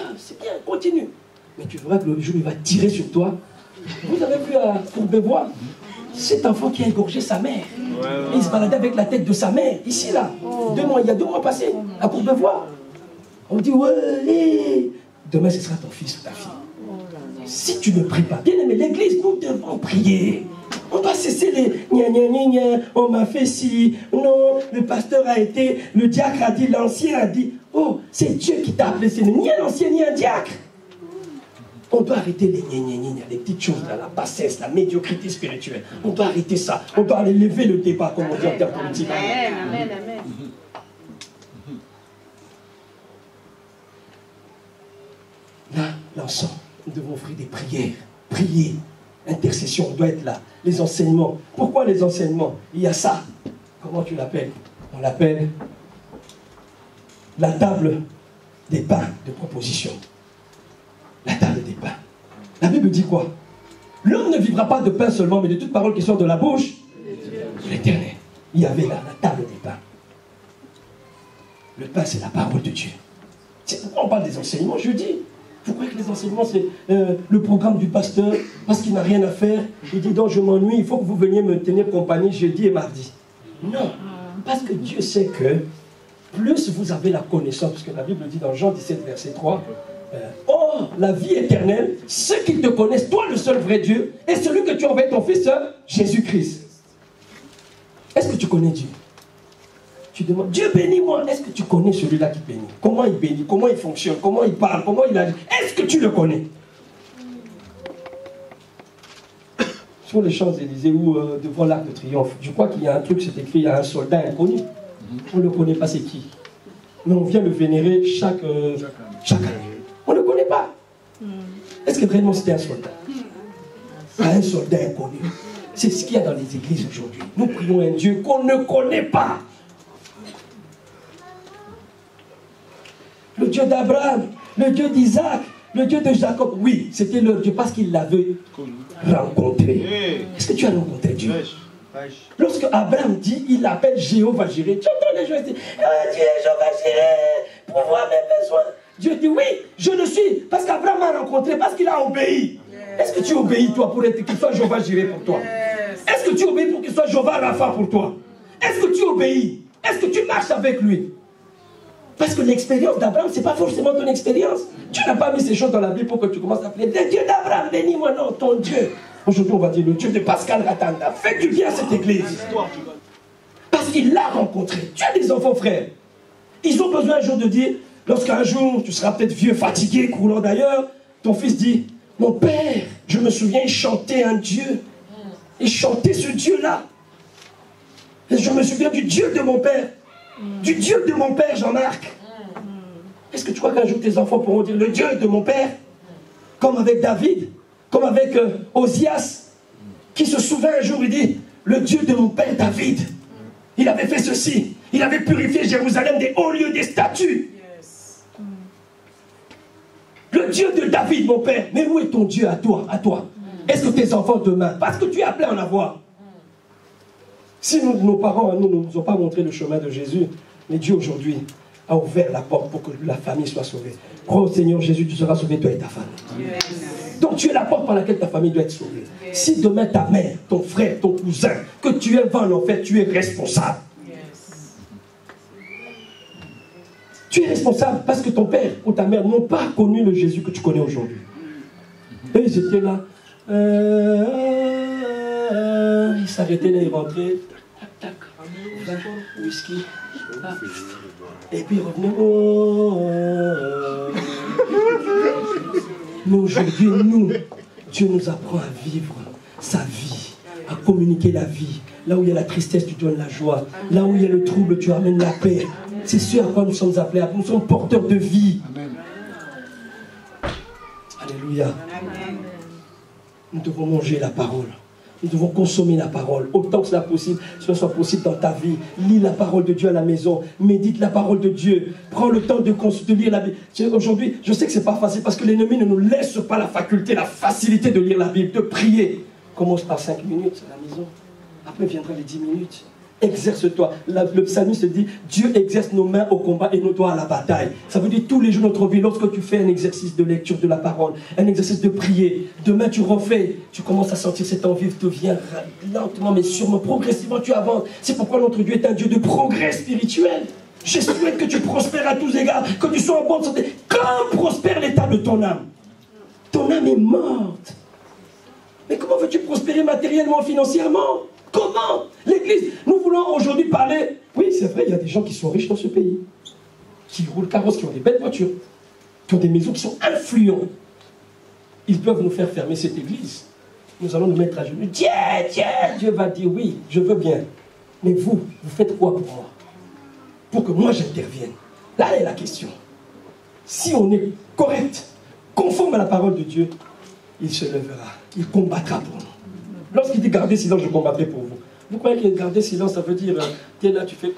continue. Mais tu verras que le jour, il va tirer sur toi. Vous avez vu à Courbevoie, cet enfant qui a égorgé sa mère. Et il se baladait avec la tête de sa mère, ici, là. Il y a 2 mois passés, à Courbevoie. On dit, ouais, demain, ce sera ton fils ou ta fille. Si tu ne pries pas, bien aimé, l'église, nous devons prier. On doit cesser les gna gna gna gna, on m'a fait ci, non, le pasteur a été, le diacre a dit, l'ancien a dit, oh, c'est Dieu qui t'a appelé, c'est ni un ancien ni un diacre. On doit arrêter les gna gna gna, les petites choses, là, la bassesse, la médiocrité spirituelle. On doit arrêter ça. On doit aller lever le débat, comme on dit en termes politiques. Amen, amen, amen. Là, l'ensemble, nous devons offrir des prières. Prier. Intercession, on doit être là. Les enseignements. Pourquoi les enseignements? Il y a ça. Comment tu l'appelles? On l'appelle la table des pains de proposition. La table des pains. La Bible dit quoi? L'homme ne vivra pas de pain seulement, mais de toute parole qui sort de la bouche de l'Éternel. Il y avait là la table des pains. Le pain, c'est la parole de Dieu. C'est pourquoi on parle des enseignements jeudi. Vous croyez que les enseignements, c'est le programme du pasteur, parce qu'il n'a rien à faire. Il dit, donc je m'ennuie, il faut que vous veniez me tenir compagnie jeudi et mardi. Non, parce que Dieu sait que plus vous avez la connaissance, parce que la Bible dit dans Jean 17, verset 3, oh, la vie éternelle, ceux qui te connaissent, toi le seul vrai Dieu, et celui que tu envoies ton Fils, Jésus-Christ. Est-ce que tu connais Dieu? Tu demandes, Dieu bénis-moi. Est-ce que tu connais celui-là qui bénit? Comment il bénit? Comment il fonctionne? Comment il parle? Comment il agit? Est-ce que tu le connais? Sur les Champs-Élysées ou devant l'Arc de Triomphe, je crois qu'il y a un truc, c'est écrit, il y a un soldat inconnu. On ne le connaît pas, c'est qui? Mais on vient le vénérer chaque année. On ne le connaît pas. Est-ce que vraiment c'était un soldat? Un soldat inconnu. C'est ce qu'il y a dans les églises aujourd'hui. Nous prions un Dieu qu'on ne connaît pas. Le Dieu d'Abraham, le Dieu d'Isaac, le Dieu de Jacob. Oui, c'était leur Dieu parce qu'il l'avait rencontré. Est-ce que tu as rencontré Dieu? Lorsque Abraham dit, il l'appelle Jéhovah Jireh. Tu entends les gens dire, Dieu Jéhovah Jireh, pour voir mes besoins. Dieu dit, oui, je le suis, parce qu'Abraham m'a rencontré, parce qu'il a obéi. Est-ce que tu obéis, toi, pour être qu'il soit Jéhovah Jireh pour toi? Est-ce que tu obéis pour qu'il soit Jéhovah Rapha pour toi? Est-ce que tu obéis? Est-ce que tu marches avec lui? Parce que l'expérience d'Abraham, ce n'est pas forcément ton expérience. Tu n'as pas mis ces choses dans la Bible pour que tu commences à appeler le Dieu d'Abraham, bénis-moi, non, ton Dieu. Aujourd'hui, on va dire le Dieu de Pascal Ratanda. Fais du bien à cette église. Parce qu'il l'a rencontré. Tu as des enfants, frères. Ils ont besoin un jour de dire, lorsqu'un jour, tu seras peut-être vieux, fatigué, croulant d'ailleurs, ton fils dit, mon père, je me souviens, il chantait un Dieu. Il chantait ce Dieu-là. Et je me souviens du Dieu de mon père. Du Dieu de mon père, Jean-Marc. Est-ce que tu crois qu'un jour tes enfants pourront dire le Dieu de mon père? Comme avec David, comme avec Osias, qui se souvient un jour, il dit le Dieu de mon père David. Il avait fait ceci. Il avait purifié Jérusalem des hauts lieux, des statues. Le Dieu de David, mon père. Mais où est ton Dieu à toi? Est-ce que tes enfants demain, parce que tu es appelé à en avoir. Si nos parents ne nous ont pas montré le chemin de Jésus, mais Dieu aujourd'hui a ouvert la porte pour que la famille soit sauvée. Crois au Seigneur Jésus, tu seras sauvé, toi et ta famille. Yes. Donc tu es la porte par laquelle ta famille doit être sauvée. Yes. Si demain ta mère, ton frère, ton cousin, que tu es va en enfer, tu es responsable. Yes. Tu es responsable parce que ton père ou ta mère n'ont pas connu le Jésus que tu connais aujourd'hui. Et ils étaient là. Ils s'arrêtaient là, ils rentraient. Tac, tac. Whisky. Et puis revenez. Mais aujourd'hui, Dieu nous apprend à vivre sa vie, à communiquer la vie. Là où il y a la tristesse, tu donnes la joie. Là où il y a le trouble, tu amènes la paix. C'est ce à quoi nous sommes appelés. Nous sommes porteurs de vie. Amen. Alléluia. Amen. Nous devons manger la parole. Nous devons consommer la parole, autant que ce soit possible dans ta vie. Lis la parole de Dieu à la maison, médite la parole de Dieu, prends le temps de lire la Bible. Aujourd'hui, je sais que ce n'est pas facile parce que l'ennemi ne nous laisse pas la faculté, la facilité de lire la Bible, de prier. Commence par 5 minutes à la maison, après viendra les 10 minutes. exerce-toi. Le psalmiste dit, Dieu exerce nos mains au combat et nos doigts à la bataille. Ça veut dire tous les jours de notre vie, lorsque tu fais un exercice de lecture de la parole, un exercice de prier, demain tu refais, tu commences à sentir cette envie te vient lentement mais sûrement, progressivement tu avances. C'est pourquoi notre Dieu est un Dieu de progrès spirituel. Je souhaite que tu prospères à tous égards, que tu sois en bonne santé. Quand prospère l'état de ton âme? Ton âme est morte. Mais comment veux-tu prospérer matériellement, financièrement? Comment? L'Église, nous voulons aujourd'hui parler. Oui, c'est vrai, il y a des gens qui sont riches dans ce pays, qui roulent carrosse, qui ont des belles voitures, qui ont des maisons, qui sont influents. Ils peuvent nous faire fermer cette Église. Nous allons nous mettre à genoux. Dieu va dire oui, je veux bien. Mais vous faites quoi pour moi? Pour que moi j'intervienne. Là est la question. Si on est correct, conforme à la parole de Dieu, il se lèvera, il combattra pour nous. Lorsqu'il dit garder silence, je combattrai pour vous. Vous croyez que garder silence, ça veut dire, tu es là, tu fais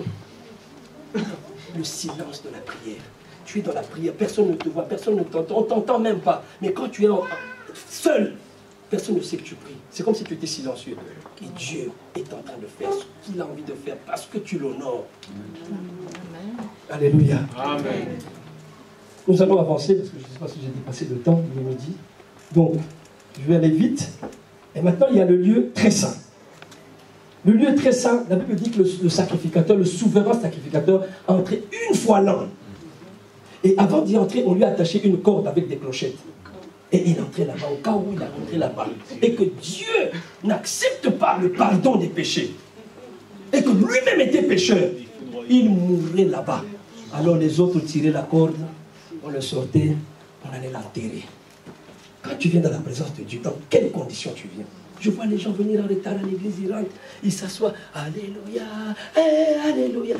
le silence de la prière. Tu es dans la prière, personne ne te voit, personne ne t'entend, on ne t'entend même pas. Mais quand tu es seul, personne ne sait que tu pries. C'est comme si tu étais silencieux. Et Dieu est en train de faire ce qu'il a envie de faire parce que tu l'honores. Alléluia. Amen. Nous allons avancer parce que je ne sais pas si j'ai dépassé le temps, il me dit. Donc, je vais aller vite. Et maintenant, il y a le lieu très saint. Le lieu très saint, la Bible dit que le sacrificateur, le souverain sacrificateur, entrait une fois l'an. Et avant d'y entrer, on lui a attaché une corde avec des clochettes. Et il entrait là-bas, au cas où il a rentré là-bas. Et que Dieu n'accepte pas le pardon des péchés. Et que lui-même était pécheur. Il mourrait là-bas. Alors les autres tiraient la corde, on le sortait, on allait l'enterrer. Quand tu viens dans la présence de Dieu, dans quelles conditions tu viens? Je vois les gens venir en retard à l'église, ils rentrent, ils s'assoient, Alléluia, Alléluia.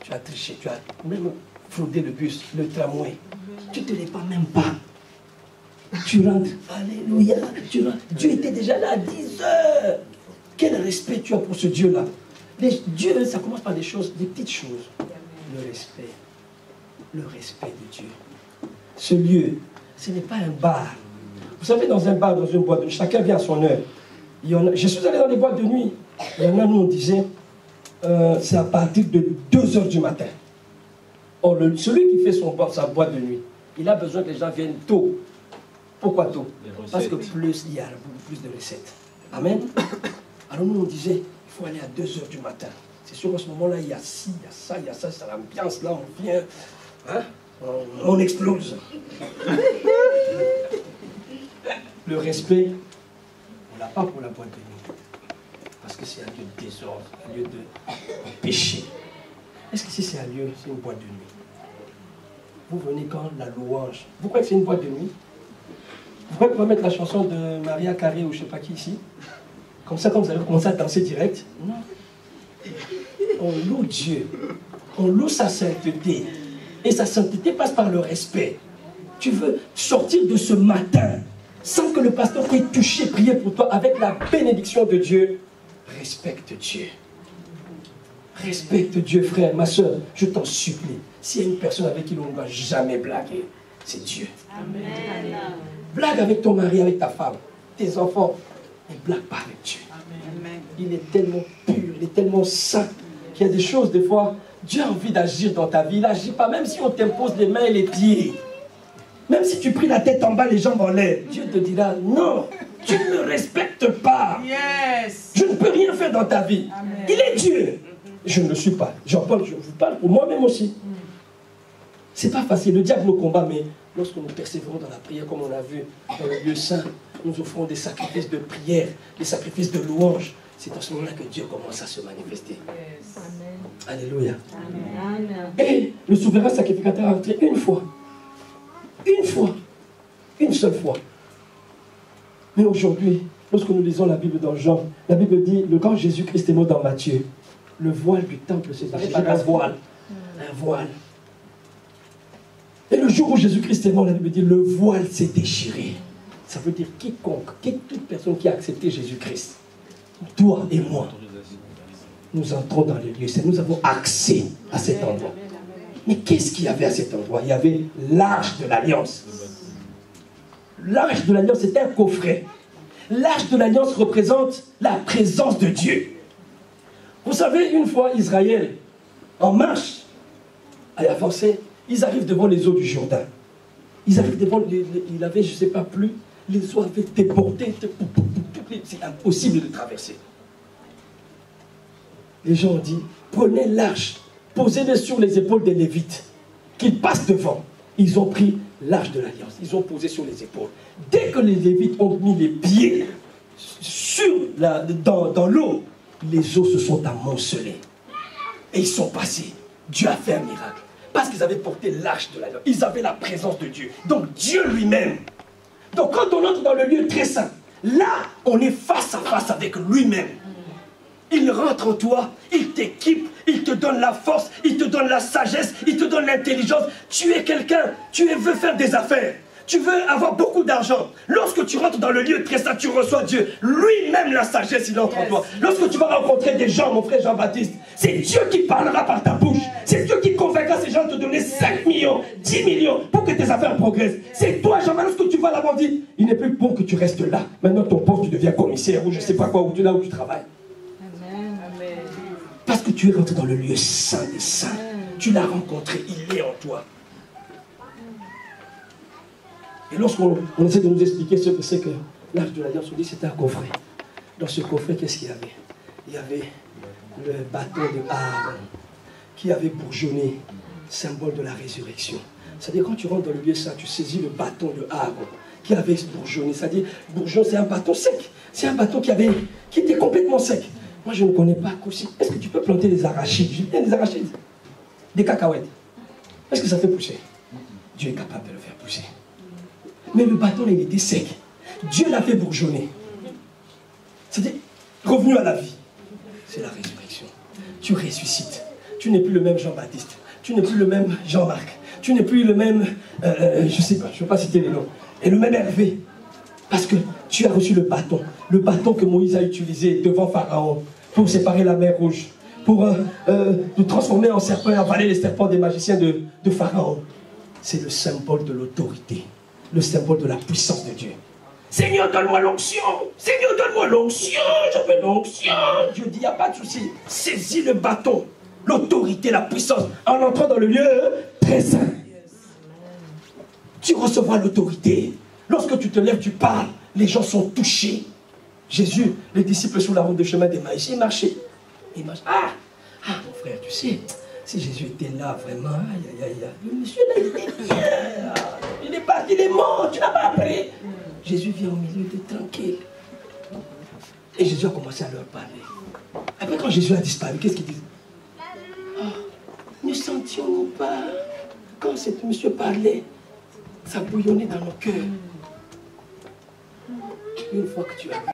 Tu as triché, tu as même fraudé le bus, le tramway. Tu ne te répands même pas. Tu rentres, Alléluia, tu rentres. Dieu était déjà là à 10 heures. Quel respect tu as pour ce Dieu-là? Dieu, ça commence par des choses, des petites choses. Le respect de Dieu. Ce lieu, ce n'est pas un bar. Vous savez, dans un bar, dans une boîte de nuit, chacun vient à son heure. Je suis allé dans les boîtes de nuit. Il y en a, nous, on disait, c'est à partir de 2 heures du matin. Or, celui qui fait sa boîte de nuit, il a besoin que les gens viennent tôt. Pourquoi tôt? Parce que plus il y a plus de recettes. Amen. Alors nous, on disait, il faut aller à 2 heures du matin. C'est sûr, à ce moment-là, il y a ci, il y a ça, il y a ça, c'est l'ambiance, là, on vient, hein, on explose. Le respect, on ne l'a pas pour la boîte de nuit. Parce que c'est un lieu de désordre, un lieu de péché. Est-ce que si c'est un lieu, c'est une boîte de nuit? Vous venez quand la louange. Vous croyez que c'est une boîte de nuit? Vous croyez qu'on va mettre la chanson de Maria Carré ou je ne sais pas qui ici? Comme ça, quand vous allez commencer à danser direct? Non. On loue Dieu. On loue sa sainteté. Et sa sainteté passe par le respect. Tu veux sortir de ce matin sans que le pasteur t'ait touché, prier pour toi avec la bénédiction de Dieu. Respecte Dieu. Respecte Dieu, frère, ma soeur, je t'en supplie. S'il y a une personne avec qui l'on ne doit jamais blaguer, c'est Dieu. Amen. Blague avec ton mari, avec ta femme, tes enfants, ne blague pas avec Dieu. Amen. Il est tellement pur, il est tellement saint, qu'il y a des choses, des fois, Dieu a envie d'agir dans ta vie. Il n'agit pas, même si on t'impose les mains et les pieds. Même si tu pries la tête en bas, les jambes en l'air, Dieu te dira, non, tu ne me respectes pas. Yes. Je ne peux rien faire dans ta vie. Amen. Il est Dieu. Je ne le suis pas. Je vous parle pour moi-même aussi. C'est pas facile. Le diable nous combat, mais lorsque nous persévérons dans la prière, comme on a vu dans le lieu saint, nous offrons des sacrifices de prière, des sacrifices de louange. C'est à ce moment-là que Dieu commence à se manifester. Yes. Amen. Alléluia. Amen. Et le souverain sacrificateur a entré une fois. Une fois. Une seule fois. Mais aujourd'hui, lorsque nous lisons la Bible dans Jean, la Bible dit, le grand Jésus-Christ est mort dans Matthieu. Le voile du temple s'est déchiré. Un voile. Un voile. Et le jour où Jésus-Christ est mort, la Bible dit, le voile s'est déchiré. Ça veut dire quiconque, toute personne qui a accepté Jésus-Christ, toi et moi, nous entrons dans les lieux saints. Nous avons accès à cet endroit. Mais qu'est-ce qu'il y avait à cet endroit? Il y avait l'arche de l'alliance. L'arche de l'alliance, c'est un coffret. L'arche de l'alliance représente la présence de Dieu. Vous savez, une fois Israël, en marche, à avancer, ils arrivent devant les eaux du Jourdain. Ils arrivent devant, il avait, je ne sais pas plus, les eaux avaient débordé, c'est impossible de traverser. Les gens ont dit, prenez l'arche, posez-le sur les épaules des Lévites, qu'ils passent devant. Ils ont pris l'arche de l'Alliance, ils ont posé sur les épaules. Dès que les Lévites ont mis les pieds dans l'eau, les eaux se sont amoncelées. Et ils sont passés. Dieu a fait un miracle. Parce qu'ils avaient porté l'arche de l'Alliance. Ils avaient la présence de Dieu. Donc Dieu lui-même. Donc quand on entre dans le lieu très saint, là, on est face à face avec lui-même. Il rentre en toi, il t'équipe, il te donne la force, il te donne la sagesse, il te donne l'intelligence. Tu es quelqu'un, tu veux faire des affaires, tu veux avoir beaucoup d'argent. Lorsque tu rentres dans le lieu très saint, tu reçois Dieu. Lui-même, la sagesse, il entre en toi. Lorsque tu vas rencontrer des gens, mon frère Jean-Baptiste, c'est Dieu qui parlera par ta bouche. C'est Dieu qui convaincra ces gens de te donner 5 millions, 10 millions pour que tes affaires progressent. C'est toi, Jean-Baptiste, lorsque tu vas là-bas, dit, il n'est plus bon que tu restes là. Maintenant, ton poste, tu deviens commissaire ou je ne sais pas quoi, ou là où tu travailles. Parce que tu es rentré dans le lieu saint des saints. Tu l'as rencontré, il est en toi. Et lorsqu'on essaie de nous expliquer ce que c'est que l'arche de l'Alliance, on dit que c'est un coffret. Dans ce coffret, qu'est-ce qu'il y avait? Il y avait le bâton de Aaron qui avait bourgeonné, symbole de la résurrection. C'est-à-dire quand tu rentres dans le lieu saint, tu saisis le bâton de Aaron qui avait bourgeonné. C'est-à-dire, bourgeon, c'est un bâton sec. C'est un bâton qui était complètement sec. Moi, je ne connais pas aussi. Est-ce que tu peux planter des arachides? J'ai bien des arachides. Des cacahuètes. Est-ce que ça fait pousser? Dieu est capable de le faire pousser. Mais le bâton, il était sec. Dieu l'a fait bourgeonner. C'est-à-dire, revenu à la vie. C'est la résurrection. Tu ressuscites. Tu n'es plus le même Jean-Baptiste. Tu n'es plus le même Jean-Marc. Tu n'es plus le même, je ne sais pas, je ne veux pas citer les noms. Et le même Hervé. Parce que tu as reçu le bâton que Moïse a utilisé devant Pharaon pour séparer la mer Rouge, pour nous transformer en serpent et avaler les serpents des magiciens de Pharaon. C'est le symbole de l'autorité, le symbole de la puissance de Dieu. Seigneur, donne-moi l'onction. Seigneur, donne-moi l'onction. Je veux l'onction. Dieu dit, il n'y a pas de souci. Saisis le bâton, l'autorité, la puissance, en entrant dans le lieu très saint. Tu recevras l'autorité. Lorsque tu te lèves, tu parles, les gens sont touchés. Jésus, les disciples sur la route de chemin d'Emmaüs, ils marchaient. Ils marchaient. Ah, mon frère, tu sais, si Jésus était là, vraiment, le monsieur là, il était bien. Il est parti, il est mort, tu n'as pas appris. Jésus vient au milieu, il était tranquille. Et Jésus a commencé à leur parler. Après, quand Jésus a disparu, qu'est-ce qu'il dit? Ne sentions-nous pas, quand cet monsieur parlait, ça bouillonnait dans nos cœurs. Une fois que tu as